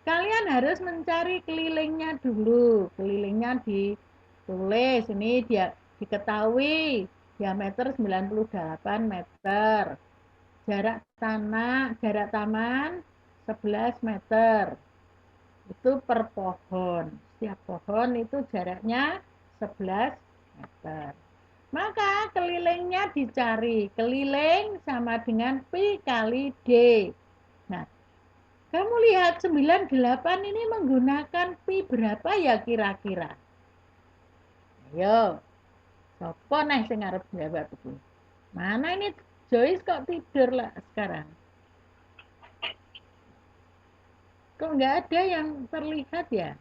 kalian harus mencari kelilingnya dulu. Kelilingnya ditulis, ini dia diketahui diameter 98 meter. Jarak taman 11 meter. Itu per pohon. Setiap pohon itu jaraknya 11 meter. Maka kelilingnya dicari. Keliling sama dengan pi kali D. Nah, kamu lihat 98 ini menggunakan pi berapa ya kira-kira? Ayo. Sopo nih sing arep jawab iki? Mana ini Joyce kok tidur lah sekarang? Kok nggak ada yang terlihat ya?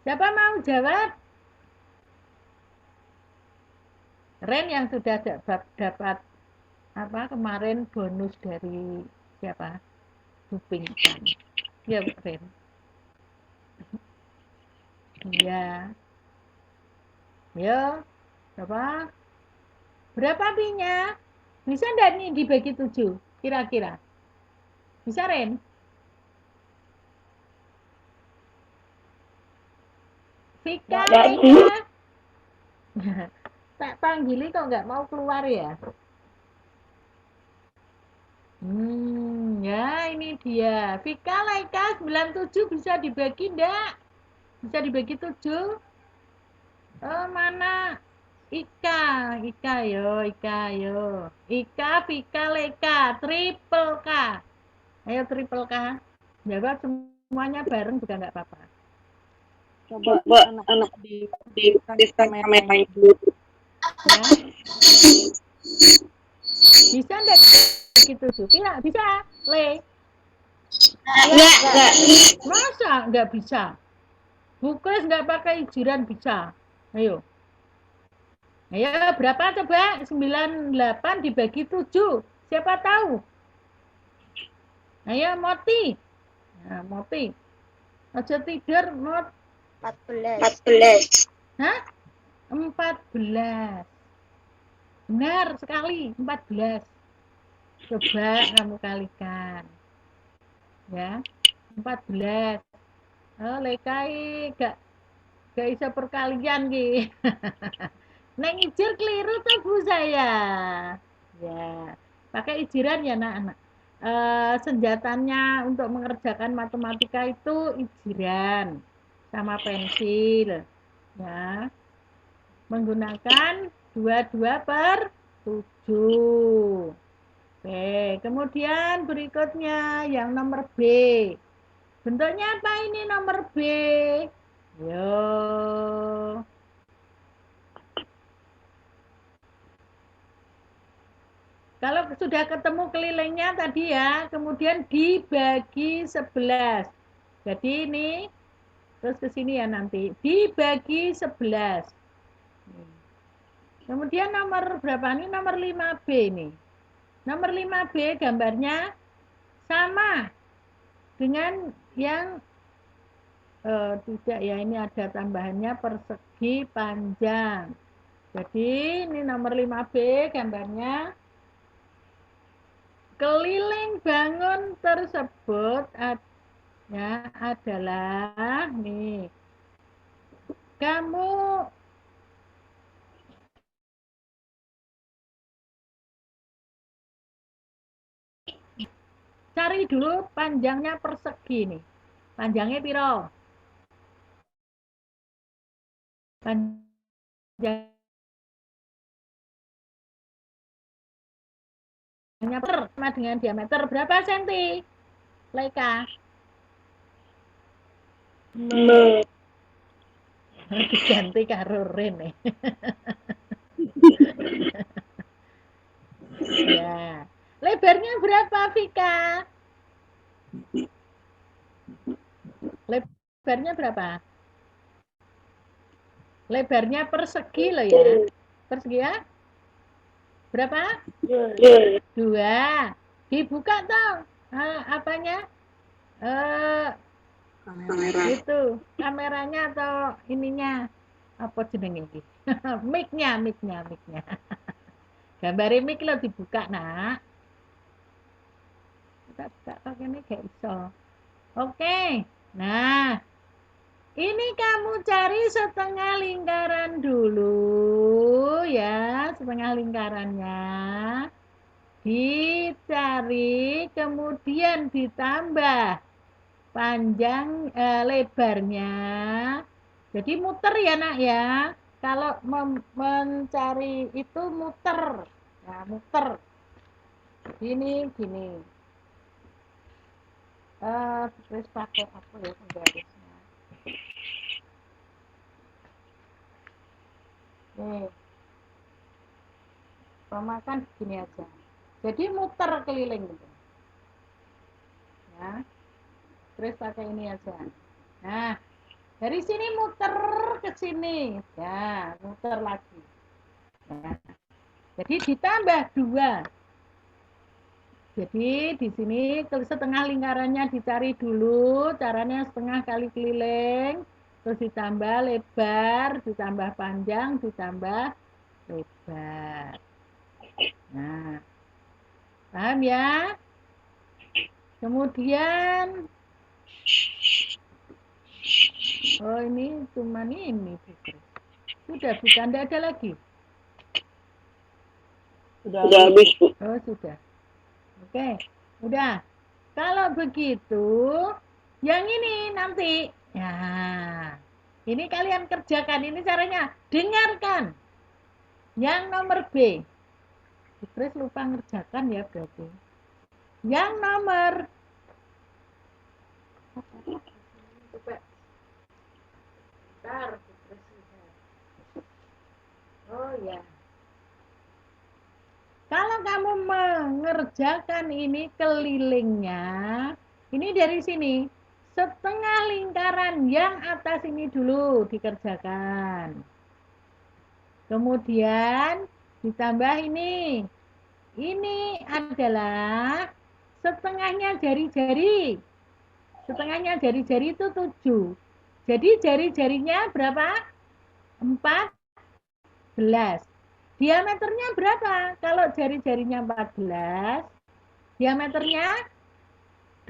Siapa mau jawab? Ren yang sudah dapat apa kemarin bonus dari siapa? Buping kan. Ya, Ren. Iya. Ya. Berapa? Berapa pi-nya? Bisa enggak nih dibagi 7? Kira-kira. Bisa, Ren? Vika, Enggak sih. Eka. Tak panggili kok nggak mau keluar ya? Ya ini dia. Vika, Laika 97 bisa dibagi enggak? Bisa dibagi 7? Oh, mana? Ika yo, Ika, Vika, Leka, triple K. Ayo triple K. Jawab semuanya bareng juga nggak apa-apa. Coba Coba anak anak di di kameranya kameranya dulu. dulu. Ya, bisa enggak gitu tuh? Bisa, Le. Enggak. Masa nggak bisa? Bukles nggak pakai jiran bisa. Ayo. Ayo, berapa coba? 98 dibagi 7. Siapa tahu? Ayo, Moti. Nah, Moti. Aja tidur, Mot. 14. Hah? 14. Benar sekali, 14. Coba kamu kalikan. Ya, 14. Oh, lekai gak bisa perkalian ki. Neng ijir keliru tuh Bu saya. Ya, pakai ijiran ya anak-anak. Senjatanya untuk mengerjakan matematika itu ijiran sama pensil. Ya, menggunakan 22/7. Oke, kemudian berikutnya yang nomor B. Bentuknya apa ini nomor B? Yo. Kalau sudah ketemu kelilingnya tadi ya, kemudian dibagi 11. Jadi ini terus ke sini ya nanti. Dibagi 11. Kemudian nomor berapa ini? Nomor 5B ini. Nomor 5B gambarnya sama dengan yang tidak ya, ini ada tambahannya persegi panjang. Jadi ini nomor 5B gambarnya. Keliling bangun tersebut ya adalah nih. Kamu cari dulu panjangnya persegi nih. Panjangnya piro? Panjangnya sama dengan diameter berapa senti? Leika. Diganti karo Ren nih. Ya. Lebarnya berapa, Vika? Lebarnya berapa? Lebarnya persegi loh ya. Persegi ya? Berapa? 2. Dibuka dong. Apanya? Kamera. Itu kameranya atau ininya apa jenenge iki? Mic-nya. Gambare mic lo dibuka, Nak. Kita buka pakai ini gak iso. Oke. Nah, ini kamu cari setengah lingkaran dulu ya, setengah lingkarannya. Dicari kemudian ditambah panjang lebarnya. Jadi muter ya nak ya. Kalau mencari itu muter. Nah, muter. Gini. Terus pakai apa ya penggarisnya? Nih. Pemakan gini aja. Jadi muter keliling gitu. Ya. Terus pakai ini aja. Nah, dari sini muter ke sini. Ya, muter lagi. Ya. Jadi ditambah 2. Jadi di sini setengah lingkarannya dicari dulu, caranya setengah kali keliling, terus ditambah lebar, ditambah panjang, ditambah lebar. Nah, paham ya? Kemudian, oh ini cuman ini, sudah bukan, tidak ada lagi. Sudah habis, Bu. Oh sudah, oke, udah. Kalau begitu, yang ini nanti, ya, ini kalian kerjakan. Ini caranya, dengarkan. Yang nomor B, Chris lupa ngerjakan ya berarti. Yang nomor bentar, oh ya. Kalau kamu mengerjakan ini kelilingnya, ini dari sini, setengah lingkaran yang atas ini dulu dikerjakan. Kemudian ditambah ini. Ini adalah setengahnya jari-jari. Setengahnya jari-jari itu 7. Jadi jari-jarinya berapa? 14. Diameternya berapa? Kalau jari-jarinya 14, diameternya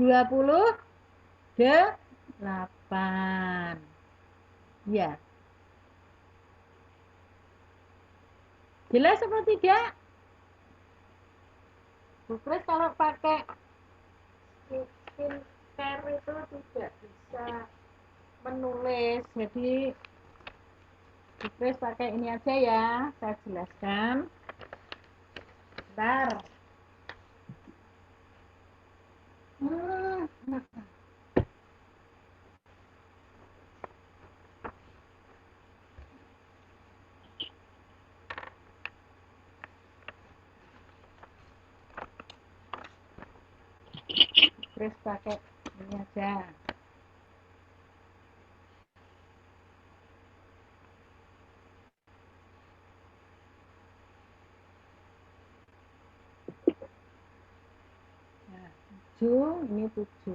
28. Ya. Jelas apa tidak? Bukres kalau pakai skincare itu tidak bisa menulis. Jadi Bukres pakai ini aja ya, saya jelaskan. Bentar. Bukres pakai ini aja. Nah, 7, ini 7.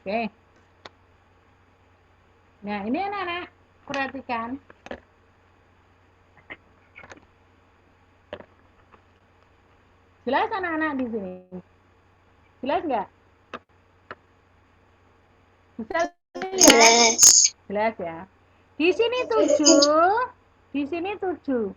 Oke. Nah, ini anak-anak perhatikan. Jelas anak-anak di sini? Jelas nggak? Bisa lihat? Jelas ya. Di sini 7, di sini 7.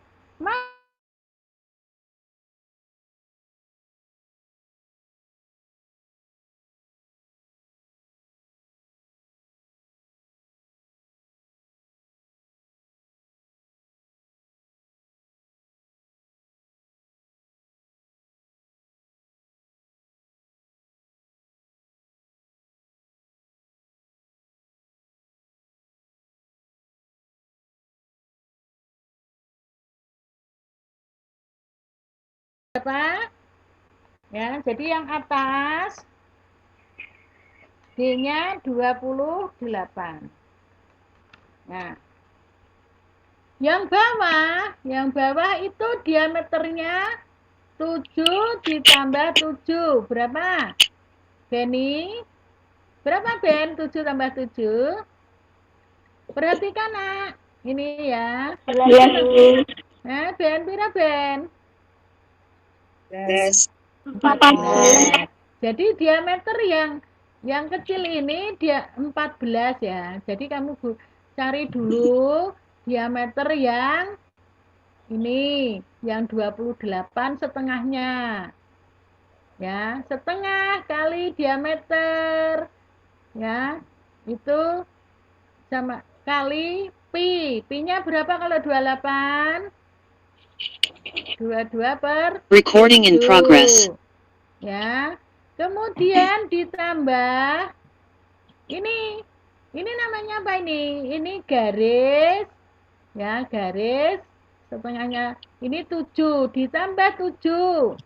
Berapa? Ya, jadi yang atas D-nya 28. Nah, yang bawah itu diameternya 7 ditambah 7. Berapa? Benny? Berapa Ben? 7 tambah 7? Perhatikan nak. Ini ya. Nah, Ben, pira Ben? 14. Jadi diameter yang kecil ini dia 14 ya. Jadi kamu cari dulu diameter yang ini, yang 28 setengahnya. Ya, setengah kali diameter. Ya, itu sama kali pi. Pi-nya berapa kalau 28? 22 per Recording in progress. Ya. Kemudian ditambah ini namanya apa ini? Ini garis. Ya, garis setengahnya ini 7 ditambah 7.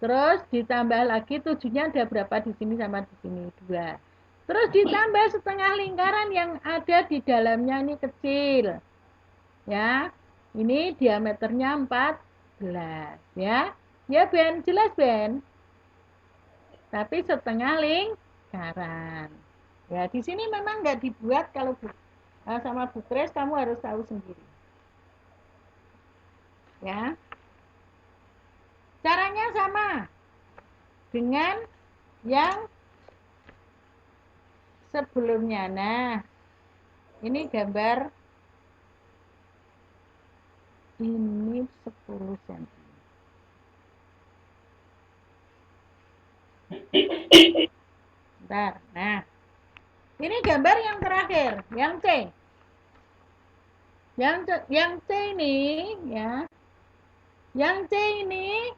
Terus ditambah lagi 7-nya ada berapa di sini sama di sini? 2. Terus ditambah setengah lingkaran yang ada di dalamnya ini kecil. Ya. Ini diameternya 14 ya. Ya Ben, jelas Ben? Tapi setengah lingkaran. Ya, di sini memang nggak dibuat kalau sama Bu Kres kamu harus tahu sendiri. Ya. Caranya sama dengan yang sebelumnya. Nah, ini gambar ini 10 cm. Bentar. Nah, ini gambar yang terakhir, yang C. Yang C ini ya. Yang C ini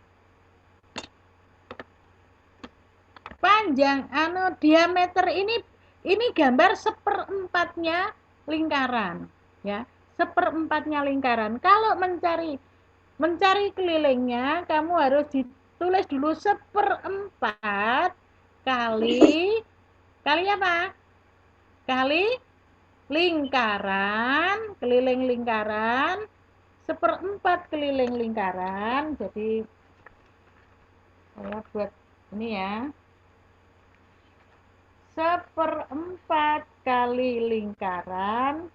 panjang diameter ini gambar 1/4-nya lingkaran ya. 1/4-nya lingkaran. Kalau mencari kelilingnya kamu harus ditulis dulu 1/4 kali apa? Kali lingkaran, keliling lingkaran, 1/4 keliling lingkaran. Jadi saya buat ini ya. 1/4 kali lingkaran,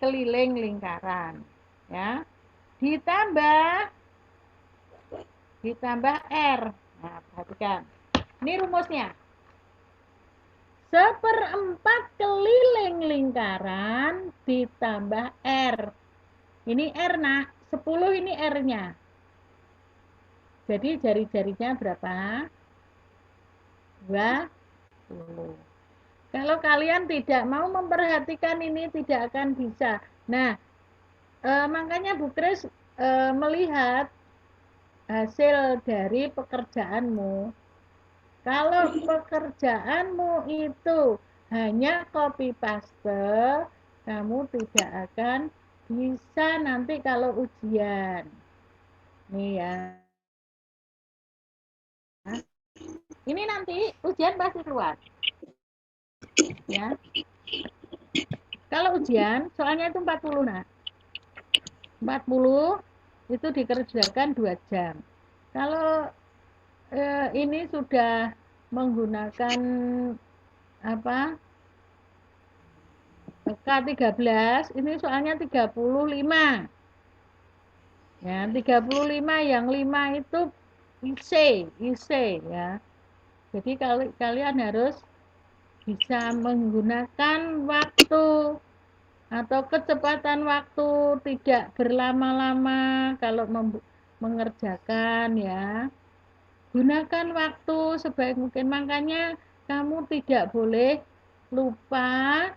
keliling lingkaran ya. Ditambah R. Nah, perhatikan. Ini rumusnya. 1/4 keliling lingkaran ditambah R. Ini R, nak. 10 ini R-nya. Jadi jari-jarinya berapa? 20. Kalau kalian tidak mau memperhatikan ini tidak akan bisa. Nah, makanya Bu Kris melihat hasil dari pekerjaanmu. Kalau pekerjaanmu itu hanya copy paste, kamu tidak akan bisa nanti kalau ujian. Nih ya. Ini nanti ujian pasti keluar. Ya. Kalau ujian, soalnya itu 40, nah. 40 itu dikerjakan 2 jam. Kalau ini sudah menggunakan apa? K13, ini soalnya 35. Ya, 35 yang 5 itu IC ya. Jadi kalian harus bisa menggunakan waktu atau kecepatan waktu, tidak berlama-lama kalau mengerjakan ya. Gunakan waktu sebaik mungkin, makanya kamu tidak boleh lupa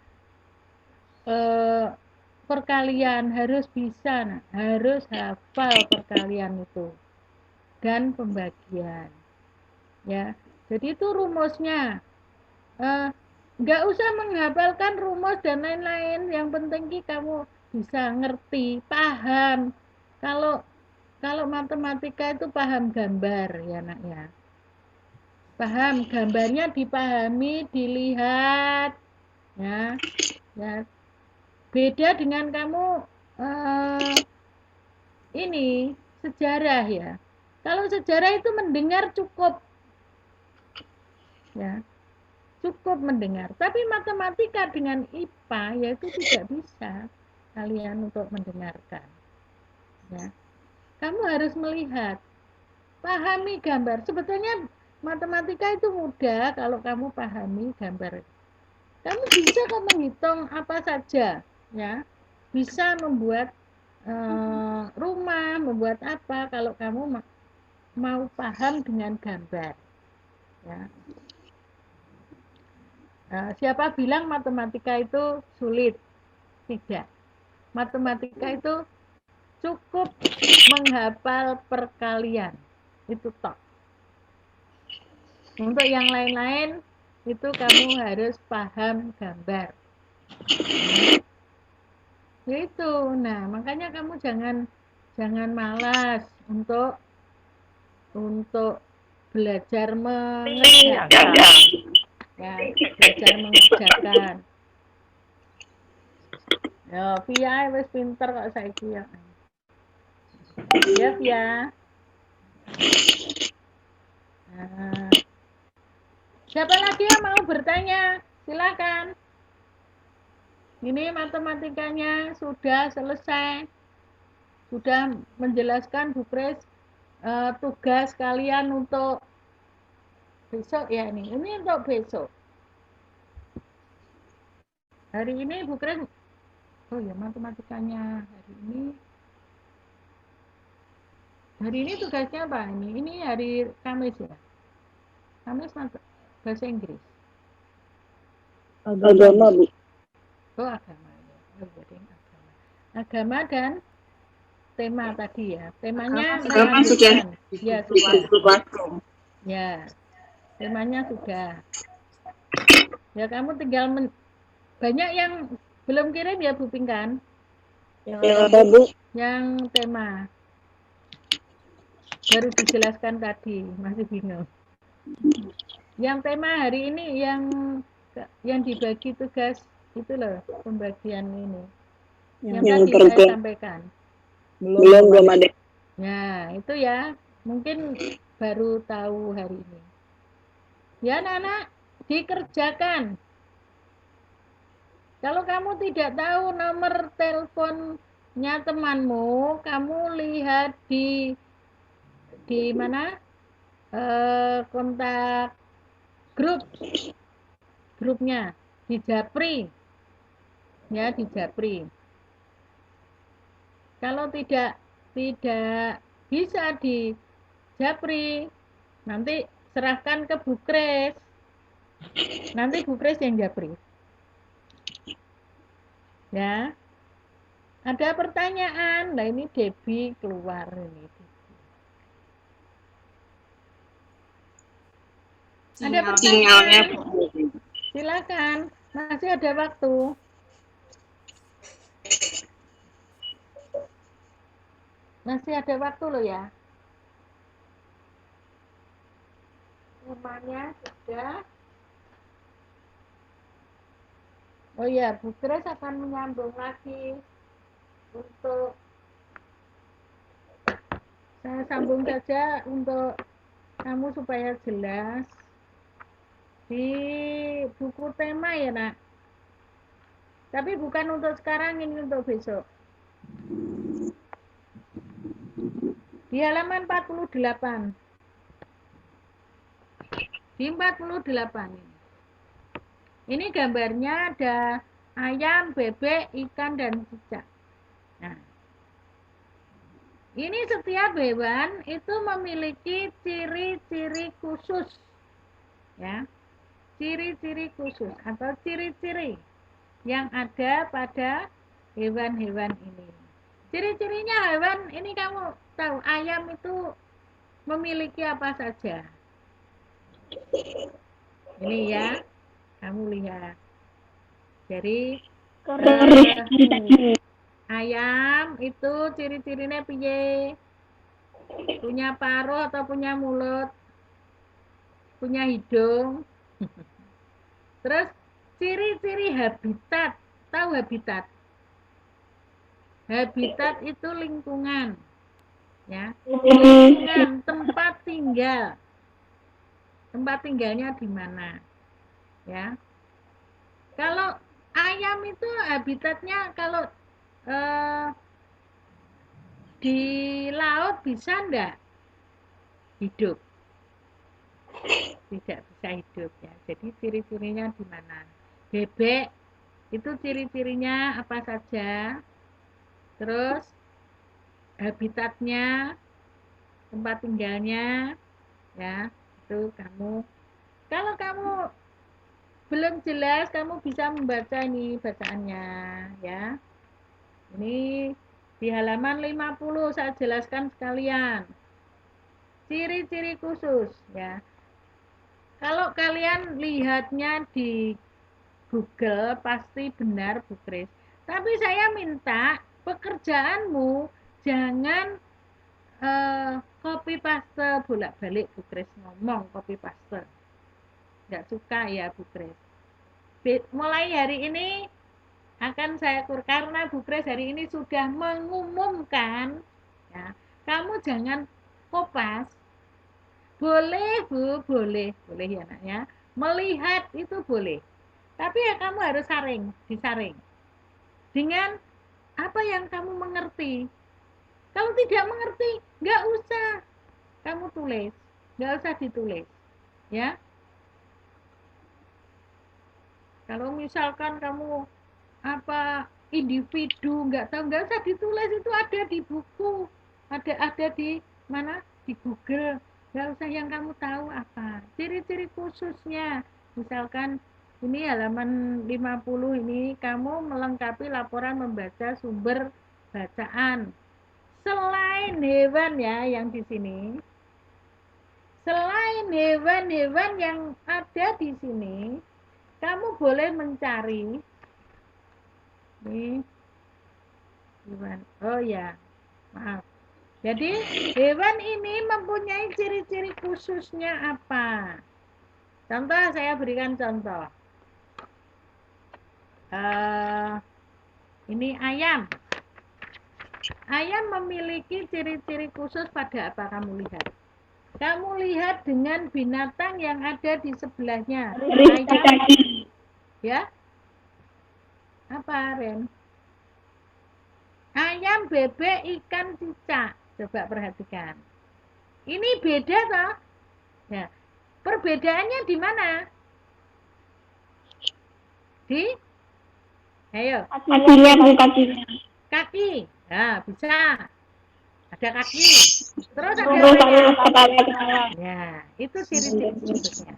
perkalian, harus bisa, harus hafal perkalian itu dan pembagian ya. Jadi itu rumusnya. Nggak usah menghafalkan rumus dan lain-lain, yang penting kamu bisa ngerti, paham. Kalau matematika itu paham gambar ya nak ya, paham gambarnya, dipahami, dilihat ya. Beda dengan kamu ini sejarah ya. Kalau sejarah itu mendengar cukup ya, cukup mendengar. Tapi matematika dengan IPA yaitu tidak bisa kalian untuk mendengarkan. Ya. Kamu harus melihat, pahami gambar. Sebetulnya matematika itu mudah kalau kamu pahami gambar. Kamu bisa kok menghitung apa saja, ya. Bisa membuat rumah, membuat apa kalau kamu mau paham dengan gambar. Ya. Siapa bilang matematika itu sulit? Tidak. Matematika itu cukup menghafal perkalian. Itu tok. Untuk yang lain-lain itu kamu harus paham gambar. Itu. Nah, makanya kamu jangan malas untuk belajar mengerjakan. Ya, belajar mengerjakan. Ya, Via wis pinter kok saiki ya. Ya, Via. Nah, siapa lagi yang mau bertanya? Silakan. Ini matematikanya sudah selesai. Sudah menjelaskan Bu Kris tugas kalian untuk besok ya ini. Ini untuk besok. Hari ini Bu Kris, oh ya matematikanya hari ini tugasnya apa ini? Ini hari Kamis ya. Kamis bahasa Inggris. Agama, Bu. Oh agama ya. Oh, jadi agama dan tema tadi ya. Temanya Agama sudah. Ya sudah. Sudah. Ya. Temanya sudah. Ya kamu tinggal banyak yang belum kirim ya Bu Pinkan. Yang apa, Bu? Yang tema. Baru dijelaskan tadi, masih bingung. Yang tema hari ini yang dibagi tugas itu loh, pembagian ini. Yang tadi saya sampaikan. Belum ada. Ya, itu ya. Mungkin baru tahu hari ini. Ya, anak-anak, dikerjakan. Kalau kamu tidak tahu nomor teleponnya temanmu, kamu lihat di mana? Kontak grupnya di Japri. Ya, di Japri. Kalau tidak bisa di Japri, nanti serahkan ke Bu Kris. Nanti Bu Kris yang Japri. Ya. Ada pertanyaan? Nah, ini Debbie keluar ini. Ada pertanyaan? Silakan. Masih ada waktu. Masih ada waktu loh ya. Rumahnya sudah. Oh ya, Bu Kris akan menyambung lagi untuk saya sambung saja untuk kamu supaya jelas di buku tema ya nak. Tapi bukan untuk sekarang, ini untuk besok. Di halaman 48. Di 48 ini. Ini gambarnya ada ayam, bebek, ikan, dan cicak. Nah, ini setiap hewan itu memiliki ciri-ciri khusus. Ya, ciri-ciri khusus atau ciri-ciri yang ada pada hewan-hewan ini. Ciri-cirinya hewan ini kamu tahu, ayam itu memiliki apa saja. Ini ya, kamu lihat. Jadi ayam itu ciri-cirinya piye? Punya paruh atau punya mulut? Punya hidung? Terus ciri-ciri habitat. Tahu habitat? Habitat itu lingkungan. Ya. Lingkungan, tempat tinggal. Tempat tinggalnya di mana? Ya. Kalau ayam itu habitatnya kalau di laut bisa enggak hidup? Tidak bisa hidup ya. Jadi ciri-cirinya di mana? Bebek itu ciri-cirinya apa saja? Terus habitatnya, tempat tinggalnya, ya itu kamu. Kalau kamu belum jelas, kamu bisa membaca ini bacaannya, ya. Ini di halaman 50 saya jelaskan sekalian. Ciri-ciri khusus, ya. Kalau kalian lihatnya di Google pasti benar Bu Kris. Tapi saya minta pekerjaanmu jangan copy paste bolak-balik Bu Kris ngomong copy paste. Enggak suka ya Bu Kris. Mulai hari ini akan saya karena Bu Kris hari ini sudah mengumumkan ya, kamu jangan kopas. Boleh Bu, boleh ya nak ya. Melihat itu boleh. Tapi ya kamu harus disaring. dengan apa yang kamu mengerti. Kalau tidak mengerti, nggak usah kamu tulis, nggak usah ditulis, ya. Kalau misalkan kamu apa individu nggak tahu, nggak usah ditulis, itu ada di buku, ada di mana, di Google. Nggak usah yang kamu tahu apa ciri-ciri khususnya. Misalkan ini halaman 50 ini, kamu melengkapi laporan membaca sumber bacaan. Selain hewan ya yang di sini, selain hewan-hewan yang ada di sini, kamu boleh mencari nih hewan. Oh ya, maaf. Jadi hewan ini mempunyai ciri-ciri khususnya apa? Contoh, saya berikan contoh. Ini ayam. Ayam memiliki ciri-ciri khusus pada apa kamu lihat? Kamu lihat dengan binatang yang ada di sebelahnya. Ayam, ya? Apa, Ren? Ayam, bebek, ikan, cicak. Coba perhatikan. Ini beda toh? Ya. Perbedaannya di mana? Ayo. Kaki. Nah, bisa. Ada kaki. Terus ada apa? Ya, itu ciri-ciri khususnya.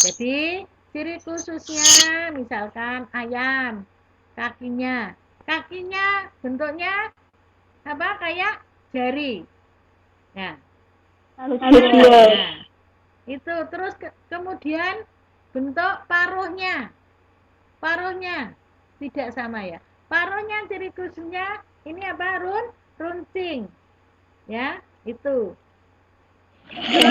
Jadi, ciri khususnya misalkan ayam, kakinya. Kakinya bentuknya apa? Kayak jari. Ya. Nah, itu terus kemudian bentuk paruhnya. Paruhnya tidak sama ya. Paruhnya ciri khususnya ini apa? Runcing. Ya, itu.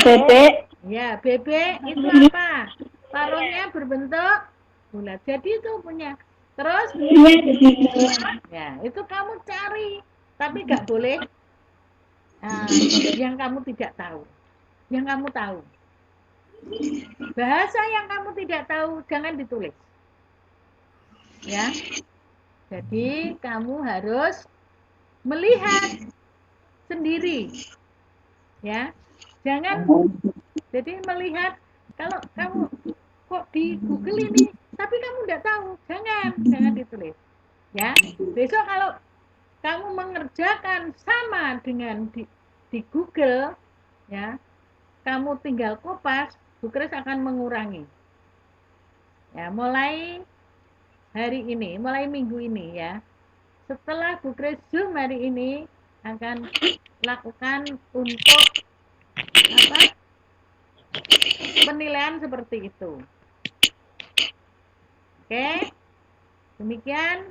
Bebek. Ya, bebek itu apa? Paruhnya berbentuk bulat. Jadi itu punya. Terus ya, itu kamu cari. Tapi nggak boleh yang kamu tidak tahu. Yang kamu tahu. Bahasa yang kamu tidak tahu jangan ditulis. Ya. Jadi kamu harus melihat sendiri. Ya. Jangan jadi melihat, kalau kamu kok di Google ini tapi kamu tidak tahu, jangan ditulis. Ya. Besok kalau kamu mengerjakan sama dengan di Google, ya, kamu tinggal kopas, Bukres akan mengurangi. Ya, mulai hari ini, mulai minggu ini ya. Setelah Bukres Zoom hari ini akan lakukan untuk apa? Penilaian seperti itu. Oke. Demikian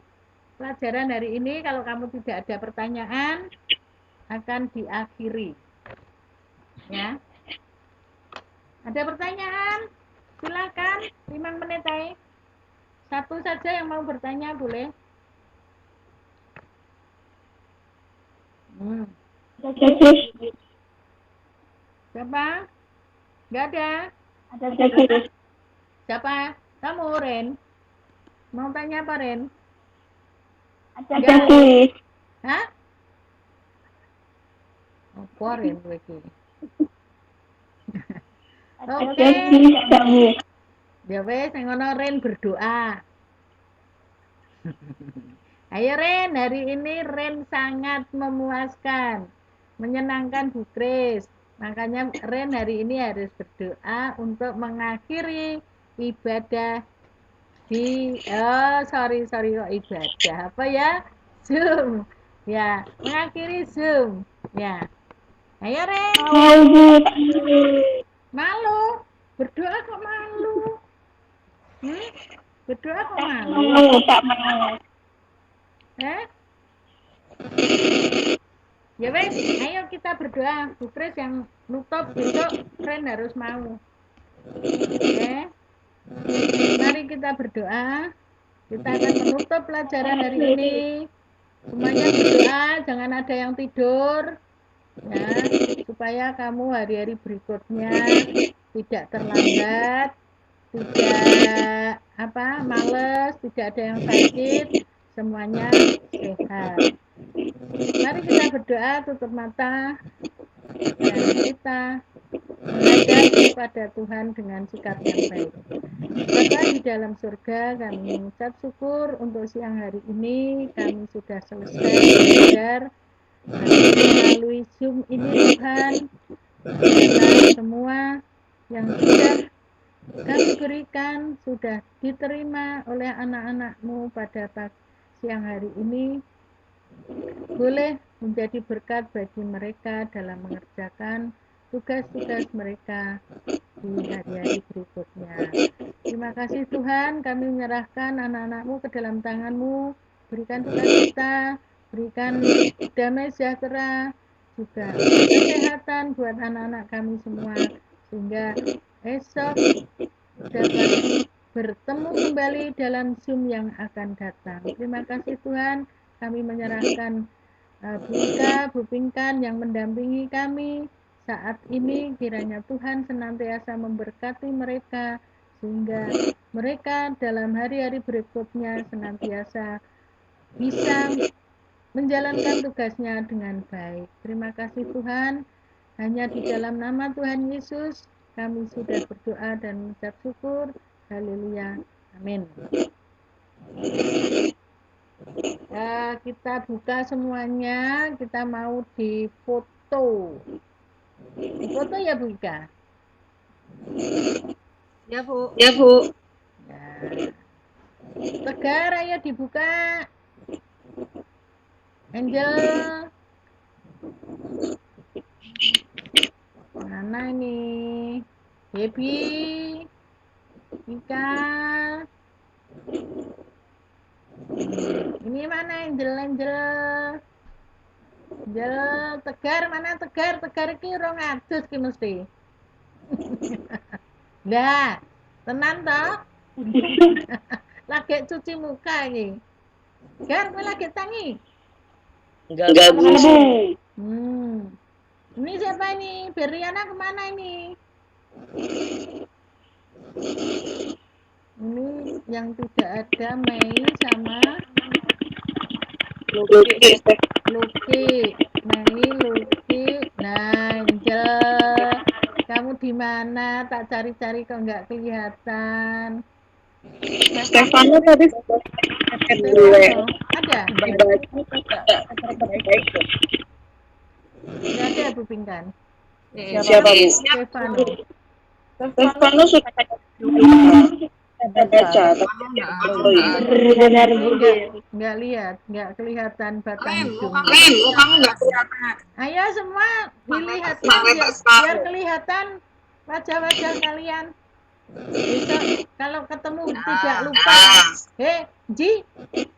pelajaran hari ini. Kalau kamu tidak ada pertanyaan, akan diakhiri. Ya. Ada pertanyaan? Silakan, 5 menit aja. Satu saja yang mau bertanya boleh. Siapa? Enggak ada. Siapa? Kamu, Ren? Mau tanya apa, Ren? Hah? Apa, Ren? Oke. Ya wes, ngono Ren berdoa. Ayo Ren, hari ini Ren sangat memuaskan, menyenangkan Bukres. Makanya Ren hari ini harus berdoa untuk mengakhiri ibadah di sorry kok ibadah apa ya, Zoom ya, mengakhiri Zoom ya. Ayo Ren. Malu berdoa kok malu? Berdoa kok malu? Ya wes, ayo kita berdoa. Bukres yang nutup, besok Ren harus mau. Oke. Mari kita berdoa. Kita akan menutup pelajaran hari ini. Semuanya berdoa, jangan ada yang tidur. Ya, supaya kamu hari-hari berikutnya tidak terlambat, tidak males, tidak ada yang sakit. semuanya sehat. Mari kita berdoa, tutup mata, dan kita menghadap kepada Tuhan dengan sikap yang baik. Bapa di dalam surga, kami mengucap syukur untuk siang hari ini. Kami sudah selesai belajar melalui Zoom ini, Tuhan. Biarlah semua yang sudah kami berikan sudah diterima oleh anak-anak-Mu pada siang hari ini, boleh menjadi berkat bagi mereka dalam mengerjakan tugas-tugas mereka di hari-hari berikutnya. Terima kasih Tuhan, kami menyerahkan anak-anak-Mu ke dalam tangan-Mu. Berikan sukacita, berikan damai sejahtera, juga kesehatan buat anak-anak kami semua, sehingga esok dapat bertemu kembali dalam Zoom yang akan datang. Terima kasih Tuhan, kami menyerahkan Bu Ika, Bu Pinkan yang mendampingi kami saat ini. Kiranya Tuhan senantiasa memberkati mereka, sehingga mereka dalam hari-hari berikutnya senantiasa bisa menjalankan tugasnya dengan baik. Terima kasih Tuhan, hanya di dalam nama Tuhan Yesus kami sudah berdoa dan mengucap syukur. Haleluya. Amin. Ya, kita buka semuanya, kita mau difoto. Difoto ya Bu Ika? Ya, Bu. Ya, Bu. Ya. Tegar, ayo dibuka. Angel. Mana ini? Baby. Ika. Ini mana Angel? Angel, Tegar mana Tegar? Tegar iki rong adus ki mesti. Lah, tenan toh? Lagi cuci muka iki. Gar, kowe lagi tangi? Enggak, Bu. Ini siapa ini? Beriana kemana ini? Ini yang tidak ada Mei sama Luki. Mei, Luki. Nah, Angel, kamu di mana? Tak cari-cari kok nggak kelihatan. Stefano tadi Stefano, ada? Nggak ada Bu Pinkan. Siapa, Bu? Stefano. Stefano sudah baca. Benar, Bu. Nggak lihat, nggak kelihatan batang hidung. Kamu enggak kelihatan. Ayo semua dilihatkan biar kelihatan wajah-wajah kalian. Besok kalau ketemu tidak lupa. Ji,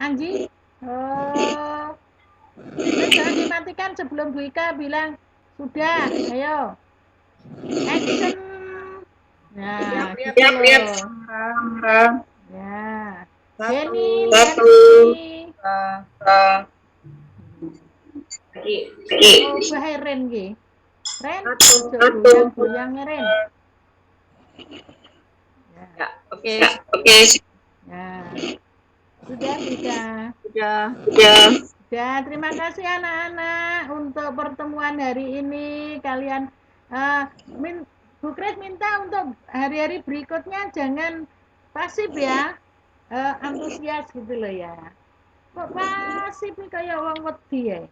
Anji. Oh, jangan dimatikan sebelum Bu Ika bilang sudah. Ayo, action. Nah, gitu loh. Ya, Jenny, oh, bahaya Ren ki. Ren, goyang Ren. Ya, Oke. ya. Sudah bisa. Ya, terima kasih anak-anak untuk pertemuan hari ini. Kalian Bu Kris minta untuk hari-hari berikutnya jangan pasif ya, antusias gitu loh ya. Kok pasif nih kayak wong wedi ya?